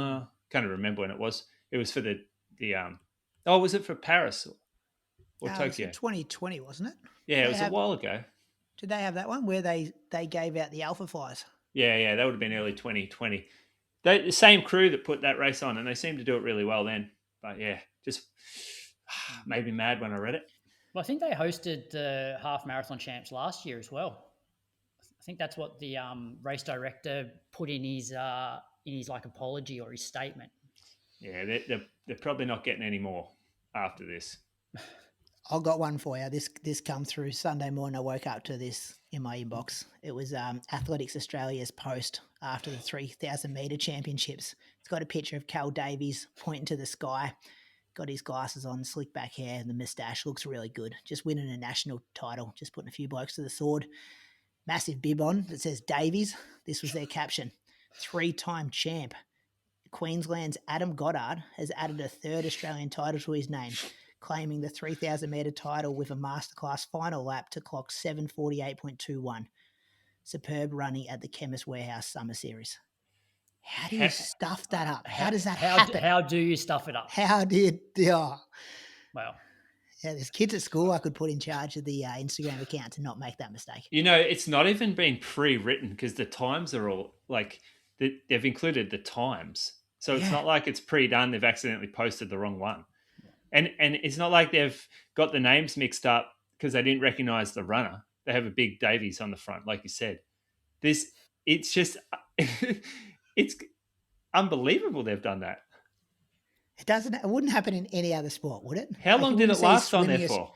Can't remember when it was. It was for was it for Paris or Tokyo? 2020, wasn't it? Yeah, it was a while ago. Did they have that one where they gave out the Alpha Flies? Yeah, that would have been early 2020. The same crew that put that race on, and they seemed to do it really well then. But yeah, just made me mad when I read it. Well, I think they hosted the half marathon champs last year as well. I think that's what the race director put in his like apology or his statement. Yeah, they're probably not getting any more after this. I've got one for you. This come through Sunday morning. I woke up to this in my inbox. It was Athletics Australia's post after the 3,000 metre championships. It's got a picture of Callum Davies pointing to the sky. Got his glasses on, slick back hair, and the moustache looks really good. Just winning a national title, just putting a few blokes to the sword. Massive bib on that says Davies. This was their caption. 3-time champ. Queensland's Adam Goddard has added a third Australian title to his name, claiming the 3,000 metre title with a masterclass final lap to clock 7:48.21. Superb running at the Chemist Warehouse Summer Series. How do you stuff that up? How does that happen? How do you stuff it up? How did... Oh. Well... Yeah, there's kids at school I could put in charge of the Instagram account to not make that mistake. It's not even been pre-written because the times are all like... They've included the times. So it's not like it's pre-done. They've accidentally posted the wrong one. And it's not like they've got the names mixed up because they didn't recognize the runner. They have a big Davies on the front, like you said. It's just... It's unbelievable they've done that. It wouldn't happen in any other sport, would it? How long did it last on there for?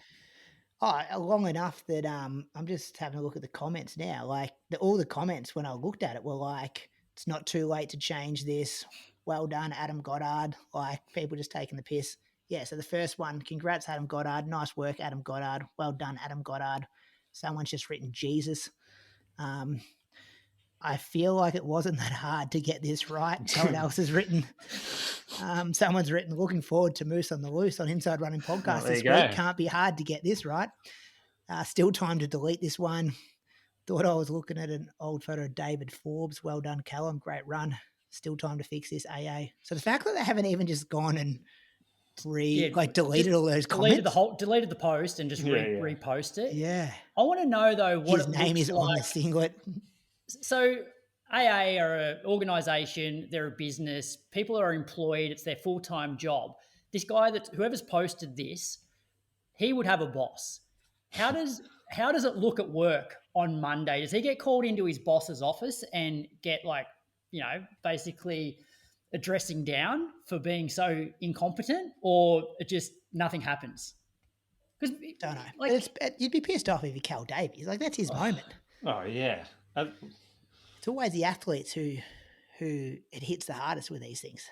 Long enough that I'm just having a look at the comments now. Like all the comments when I looked at it were like, it's not too late to change this. Well done, Adam Goddard. Like people just taking the piss. Yeah, so the first one, congrats, Adam Goddard. Nice work, Adam Goddard. Well done, Adam Goddard. Someone's just written Jesus. I feel like it wasn't that hard to get this right. Someone else has written, someone's written, looking forward to Moose on the Loose on Inside Running Podcast this week. Can't be hard to get this right. Still time to delete this one. Thought I was looking at an old photo of David Forbes. Well done, Callum. Great run. Still time to fix this, AA. So the fact that they haven't even just gone and deleted all those comments. Deleted the post and just repost it. Yeah. I want to know though what his name is on the singlet. So AA are an organisation, they're a business, people are employed, it's their full-time job. This guy whoever's posted this, he would have a boss. How does it look at work on Monday? Does he get called into his boss's office and get basically a dressing down for being so incompetent, or it just nothing happens? Because don't know. You'd be pissed off if you're Callum Davies. That's his moment. Oh yeah. It's always the athletes who it hits the hardest with these things.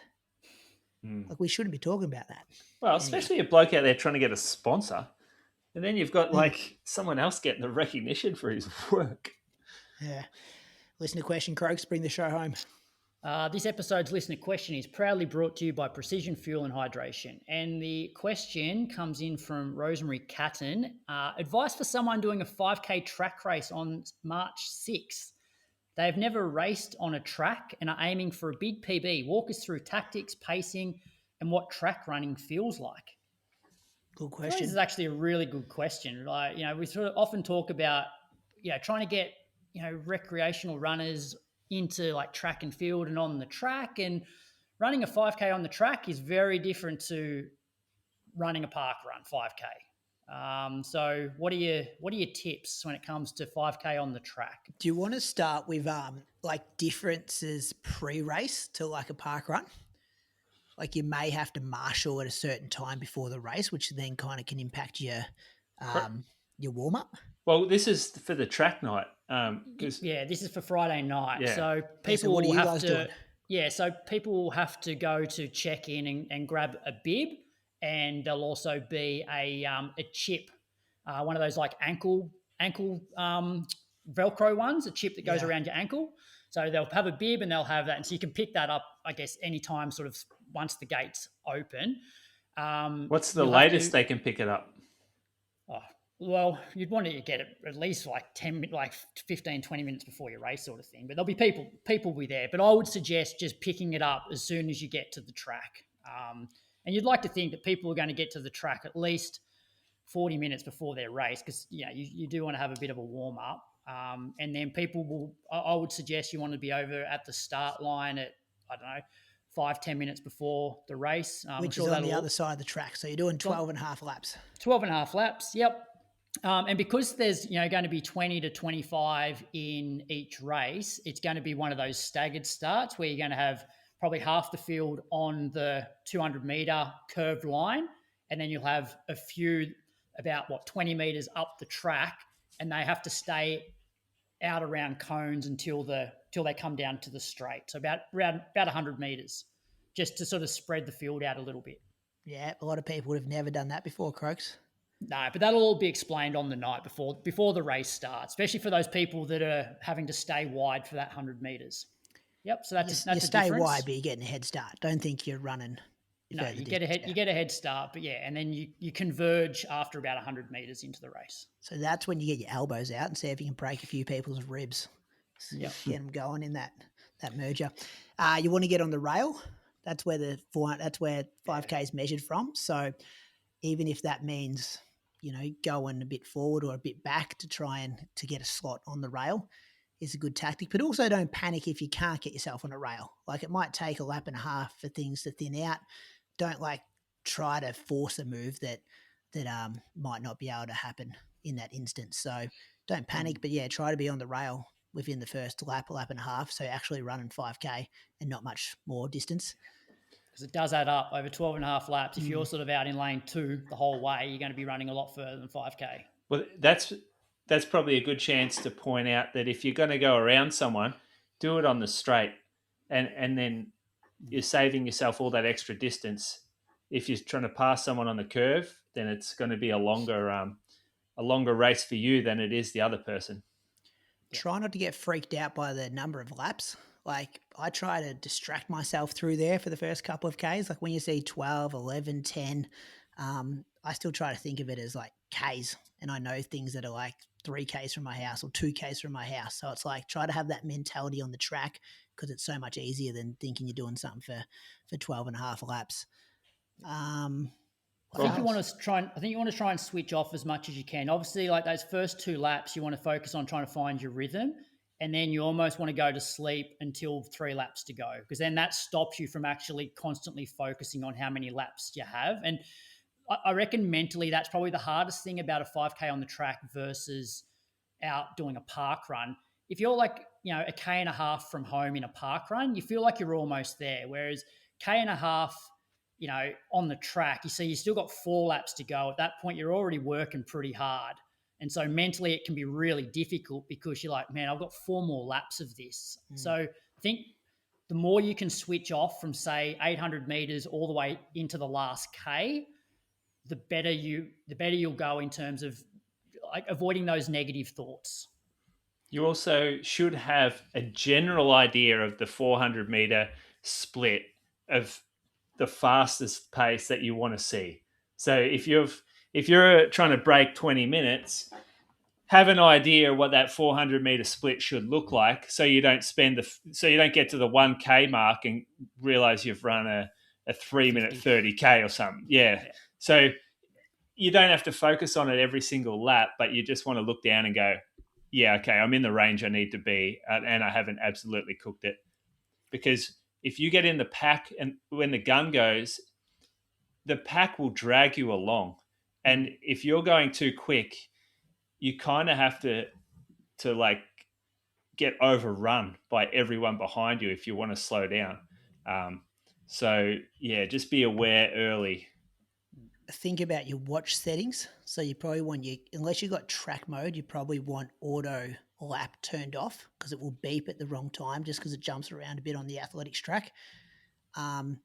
We shouldn't be talking about that. Well, especially a bloke out there trying to get a sponsor, and then you've got someone else getting the recognition for his work. Yeah. Listener question, Croaks, bring the show home. This episode's listener question is proudly brought to you by Precision Fuel and Hydration. And the question comes in from Rosemary Catton. Advice for someone doing a 5K track race on March 6th. They've never raced on a track and are aiming for a big PB. Walk us through tactics, pacing, and what track running feels like. Good question. This is actually a really good question. We sort of often talk about, trying to get, recreational runners into track and field and on the track, and running a 5K on the track is very different to running a park run 5K. So what are your tips when it comes to 5K on the track? Do you want to start with differences pre-race to a park run? You may have to marshal at a certain time before the race, which then kind of can impact your warm-up. Well, this is for the track night. This is for Friday night. Yeah. So people what are you guys doing? Yeah, so people will have to go to check in and grab a bib, and there'll also be a chip, one of those ankle Velcro ones, a chip that goes around your ankle. So they'll have a bib and they'll have that, and so you can pick that up, I guess, anytime sort of once the gates open. What's the latest they can pick it up? Oh, well, you'd want to get it at least 15, 20 minutes before your race sort of thing. But there'll be people will be there. But I would suggest just picking it up as soon as you get to the track. And you'd like to think that people are going to get to the track at least 40 minutes before their race, because you do want to have a bit of a warm up. And then I would suggest you want to be over at the start line at, 5-10 minutes before the race. Which is on the other side of the track. So you're doing 12 and a half laps. 12 and a half laps, yep. And because there's going to be 20 to 25 in each race, it's going to be one of those staggered starts where you're going to have probably half the field on the 200-meter curved line, and then you'll have a few about 20 meters up the track, and they have to stay out around cones until they come down to the straight. So about 100 meters, just to sort of spread the field out a little bit. Yeah, a lot of people would have never done that before, Croaks. No, but that'll all be explained on the night before the race starts, especially for those people that are having to stay wide for that 100 meters. Yep, so that's you stay wide, but you're getting a head start. Don't think you're running. No, you get a head start, but and then you converge after about 100 meters into the race. So that's when you get your elbows out and see if you can break a few people's ribs. Yep. Get them going in that merger. You want to get on the rail. That's where 5K is measured from. So even if that means going a bit forward or a bit back to try and to get a slot on the rail is a good tactic. But also don't panic if you can't get yourself on a rail. It might take a lap and a half for things to thin out. Don't try to force a move that might not be able to happen in that instance. So don't panic, but try to be on the rail within the first lap and a half. So actually running 5K and not much more distance. Because it does add up over 12 and a half laps. If you're sort of out in lane 2 the whole way, you're going to be running a lot further than 5K. Well, that's probably a good chance to point out that if you're going to go around someone, do it on the straight, and then you're saving yourself all that extra distance. If you're trying to pass someone on the curve, then it's going to be a longer race for you than it is the other person. Try not to get freaked out by the number of laps. I try to distract myself through there for the first couple of Ks. When you see 12, 11, 10, I still try to think of it as Ks. And I know things that are 3 Ks from my house or 2 Ks from my house. So it's try to have that mentality on the track, because it's so much easier than thinking you're doing something for 12 and a half laps. I think you want to try and switch off as much as you can. Obviously, like those first 2 laps, you want to focus on trying to find your rhythm, and then you almost want to go to sleep until 3 laps to go, because then that stops you from actually constantly focusing on how many laps you have. And I reckon mentally that's probably the hardest thing about a 5K on the track versus out doing a park run. If you're like, a K and a half from home in a park run, you feel like you're almost there. Whereas K and a half, on the track, you see you still got 4 laps to go. At that point, you're already working pretty hard. And so mentally it can be really difficult because you're like, man, I've got 4 more laps of this. So I think the more you can switch off from, say, 800 meters all the way into the last K, the better you'll go in terms of like avoiding those negative thoughts. You also should have a general idea of the 400 meter split of the fastest pace that you want to see. So if you're trying to break 20 minutes, have an idea what that 400 meter split should look like, so you don't get to the 1K mark and realize you've run a 3-minute 30K or something. Yeah. So you don't have to focus on it every single lap, but you just want to look down and go, yeah, okay, I'm in the range I need to be, and I haven't absolutely cooked it. Because if you get in the pack and when the gun goes, the pack will drag you along. And if you're going too quick, you kind of have to like get overrun by everyone behind you if you want to slow down. So yeah, just be aware early. Think about your watch settings. So you probably want unless you've got track mode, you probably want auto lap turned off, because it will beep at the wrong time just because it jumps around a bit on the athletics track. And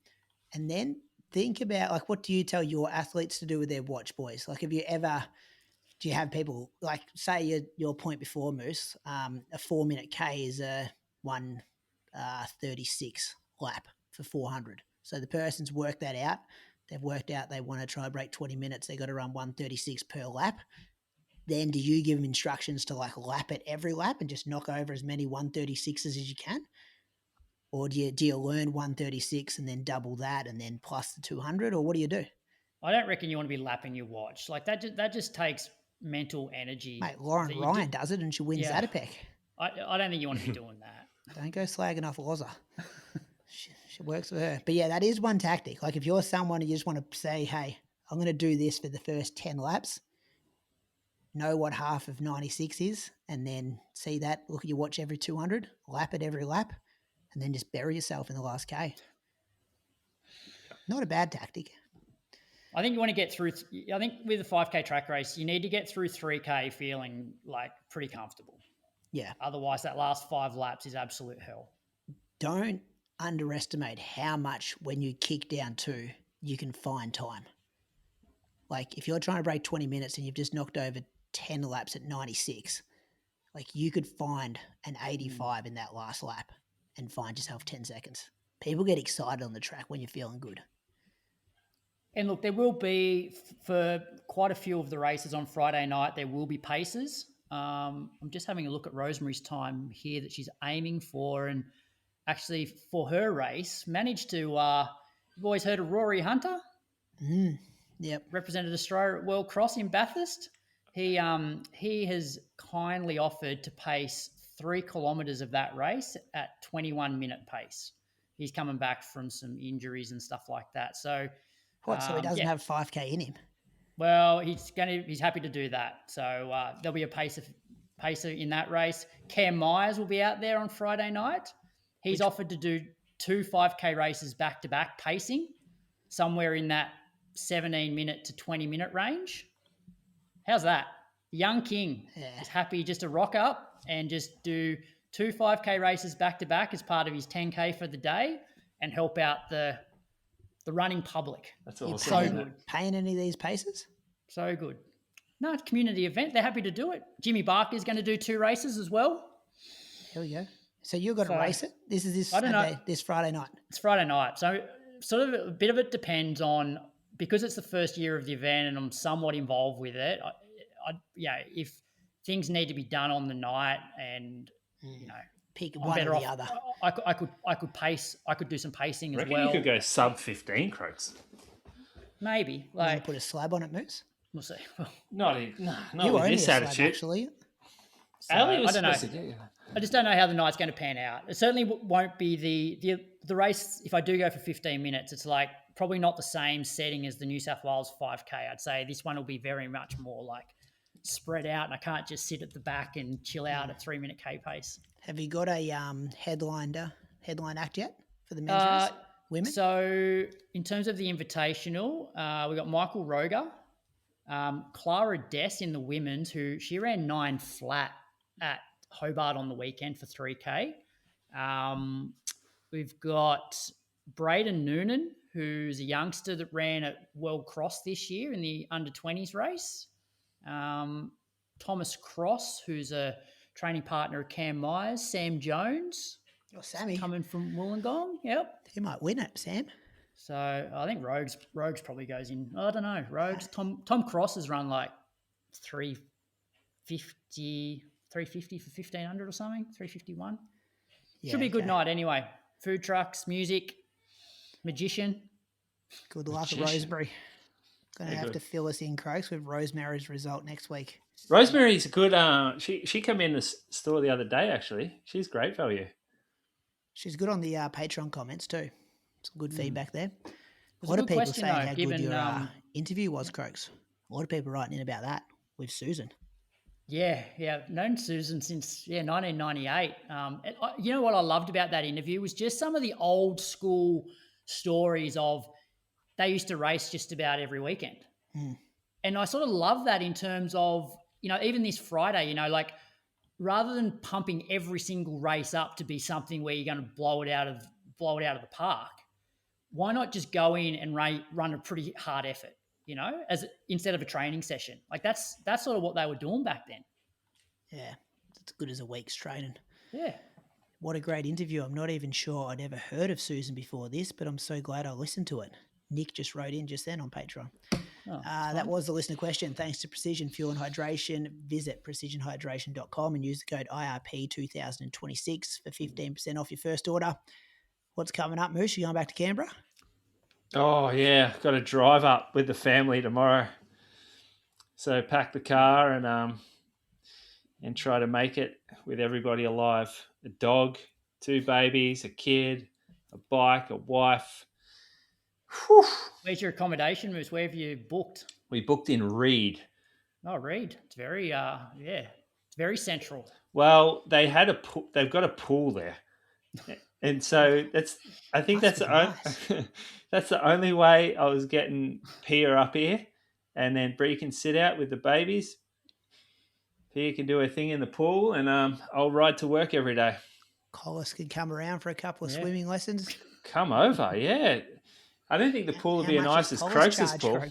then think about, like, what do you tell your athletes to do with their watch, boys? Like, do you have people, like, say your point before, Moose, a 4-minute K is a 1:36 lap for 400. So the person's worked that out. They've worked out they want to try to break 20 minutes. They got to run 1:36 per lap. Then do you give them instructions to like lap it every lap and just knock over as many 1:36s as you can? Or do you learn 1:36 and then double that and then plus the 200? Or what do you do? I don't reckon you want to be lapping your watch. Like that just takes mental energy. Mate, Lauren Ryan does it and she wins Zatopek. I don't think you want to be doing that. Don't go slagging off Loza. She works for her. But yeah, that is one tactic. Like if you're someone who you just want to say, hey, I'm going to do this for the first 10 laps, know what half of 96 is, and then see that, look at your watch every 200, lap it every lap, and then just bury yourself in the last K. Not a bad tactic. I think you want to get through, I think with a 5K track race, you need to get through 3K feeling like pretty comfortable. Yeah. Otherwise, that last 5 laps is absolute hell. Don't underestimate how much when you kick down 2, you can find time. Like if you're trying to break 20 minutes and you've just knocked over 10 laps at 96, like you could find an 85 in that last lap and find yourself 10 seconds. People get excited on the track when you're feeling good. And look, there will be, for quite a few of the races on Friday night, there will be paces. I'm just having a look at Rosemary's time here that she's aiming for, and actually for her race managed to, you've always heard of Rory Hunter? Yep. Represented Australia at World Cross in Bathurst. He has kindly offered to pace 3 kilometres of that race at 21-minute pace. He's coming back from some injuries and stuff like that. So, so he doesn't have 5K in him? Well, he's happy to do that. So there'll be a pacer in that race. Cam Myers will be out there on Friday night. He's offered to do 2 5K races back-to-back pacing, somewhere in that 17-minute to 20-minute range. How's that? Young King is happy just to rock up and just do 2 5K races back-to-back as part of his 10K for the day and help out the running public. That's awesome. So good. Paying any of these paces? So good. No, it's a community event. They're happy to do it. Jimmy Barker is going to do 2 races as well. Here we go. So you're going to race it? This is this Friday night. It's Friday night. So sort of a bit of it depends on, because it's the first year of the event and I'm somewhat involved with it. If things need to be done on the night and pick one or the other, I could pace. I could do some pacing as well. You could go sub 15, Croaks. Maybe. You want Like, to put a slab on it, Moose? we'll see. Not You with own this a slab, attitude. actually. So, Ali was I don't know. supposed to get you. I just don't know how the night's going to pan out. It certainly won't be the race. If I do go for 15 minutes, it's like probably not the same setting as the New South Wales 5K. I'd say this one will be very much more like spread out, and I can't just sit at the back and chill out at 3-minute K pace. Have you got a headline act yet for the men's race? Women? So in terms of the invitational, we got Michael Roger, Clara Dess in the women's, who she ran 9 flat at Hobart on the weekend for 3K. We've got Braden Noonan, who's a youngster that ran at World Cross this year in the under-20s race. Thomas Cross, who's a training partner of Cam Myers. Sam Jones. Oh, Sammy. Coming from Wollongong. Yep. He might win it, Sam. So I think Rogues probably goes in. I don't know. Rogues. Tom Cross has run like 350 for 1,500 or something, 351. Should be a good night anyway. Food trucks, music, magician. Good luck at Rosemary. Going to have to fill us in, Croaks, with Rosemary's result next week. Rosemary's good. She came in the store the other day, actually. She's great value. She's good on the Patreon comments too. Some good feedback there. A lot of people saying how good your interview was, Croaks. A lot of people writing in about that with Susan. Yeah. Known Susan since 1998. You know what I loved about that interview was just some of the old school stories of they used to race just about every weekend. And I sort of love that in terms of, even this Friday, like rather than pumping every single race up to be something where you're going to blow it out of the park, why not just go in and run a pretty hard effort, instead of a training session? Like that's sort of what they were doing back then. Yeah, it's good as a week's training. Yeah. What a great interview. I'm not even sure I'd ever heard of Susan before this, but I'm so glad I listened to it. Nick just wrote in just then on Patreon. That was the listener question. Thanks to Precision Fuel and Hydration. Visit precisionhydration.com and use the code IRP2026 for 15% off your first order. What's coming up, Moose? You going back to Canberra? Oh, yeah. Got to drive up with the family tomorrow. So pack the car and try to make it with everybody alive. A dog, 2 babies, a kid, a bike, a wife. Whew. Where's your accommodation, Moose? Where have you booked? We booked in Reed. Oh, Reed. It's very, it's very central. Well, they've got a pool there. And so that's the only way I was getting Pia up here. And then Bree can sit out with the babies. Pia can do her thing in the pool, and I'll ride to work every day. Collis could come around for a couple of swimming lessons. Come over, yeah. I don't think the pool would be as nice as Croaks' pool.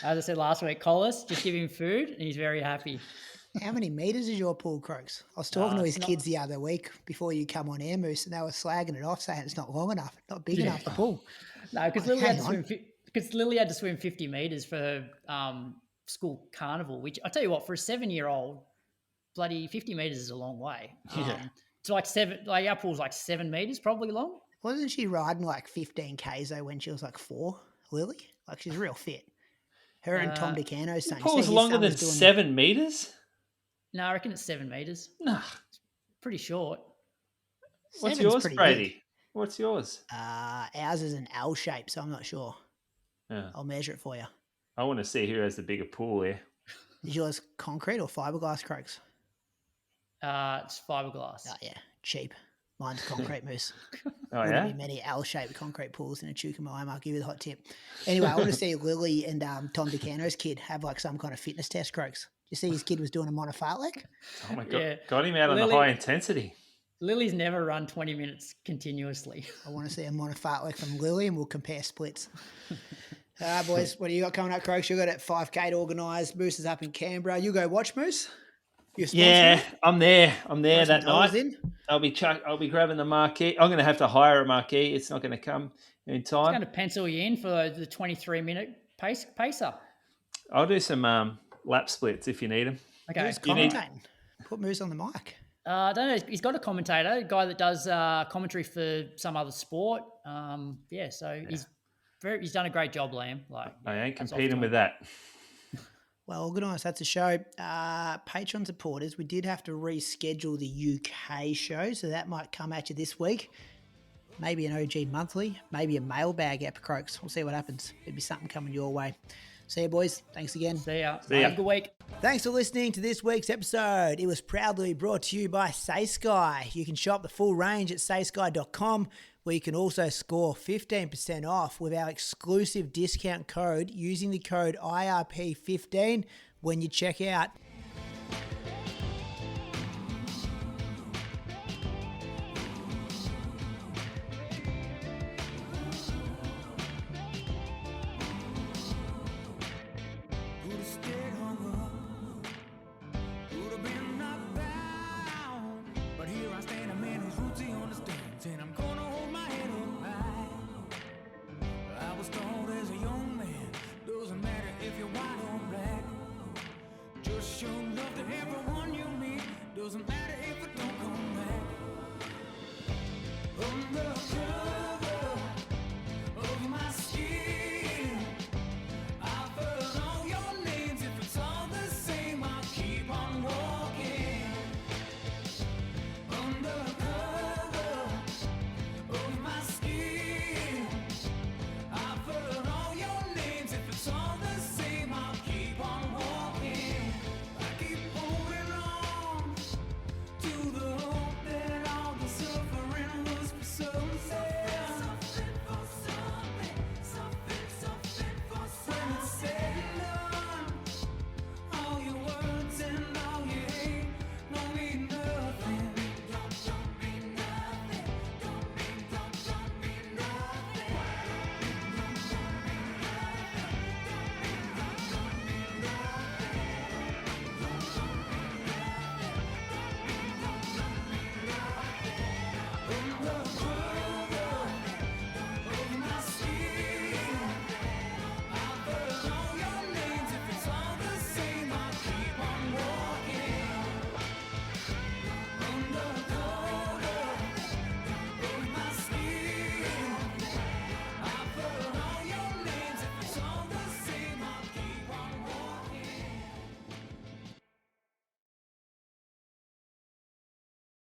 As I said last week, Collis, just give him food and he's very happy. How many metres is your pool, Croaks? I was talking to his kids the other week before you come on air, Moose, and they were slagging it off, saying it's not long enough, not big enough, the pool. No, because Lily had to swim 50 metres for school carnival, which I tell you what, for a 7-year-old, bloody 50 metres is a long way. It's like our pool's like 7 metres probably long. Wasn't she riding like 15 Ks though when she was like 4, Lily? Like she's real fit. Her and Tom DeCano's saying. The pool's longer than 7 metres? No, I reckon it's 7 metres. Nah. Pretty short. What's yours, Brady? Big. What's yours? Ours is an L shape, so I'm not sure. Yeah. I'll measure it for you. I want to see who has the bigger pool here. Is yours concrete or fiberglass, Croaks? It's fiberglass. Oh, yeah. Cheap. Mine's concrete, Moose. Oh, yeah? There'll be many L-shaped concrete pools in a Chukamau. I'll give you the hot tip. Anyway, I want to see Lily and Tom DeCano's kid have like some kind of fitness test, Croaks. You see his kid was doing a monofartlek? Oh, my God. Yeah. Got him out on the high intensity. Lily's never run 20 minutes continuously. I want to see a monofartlek from Lily and we'll compare splits. Boys, what do you got coming up, Croaks? You got at 5K to organise. Moose is up in Canberra. You go watch Moose? Yeah, I'm there. That night. I'll be grabbing the marquee. I'm going to have to hire a marquee. It's not going to come in time. I'm going to pencil you in for the 23-minute pacer. I'll do some lap splits if you need them. Okay. Who's commentating? Put Moose on the mic. I don't know. He's got a commentator, a guy that does commentary for some other sport. He's He's done a great job, Liam. I ain't competing with that. Well, organised, that's a show. Patreon supporters, we did have to reschedule the UK show, so that might come at you this week. Maybe an OG monthly, maybe a mailbag Epicroaks. We'll see what happens. There'll be something coming your way. See you, boys. Thanks again. See ya. See ya. Have a good week. Thanks for listening to this week's episode. It was proudly brought to you by Say Sky. You can shop the full range at saysky.com, where you can also score 15% off with our exclusive discount code using the code IRP15 when you check out.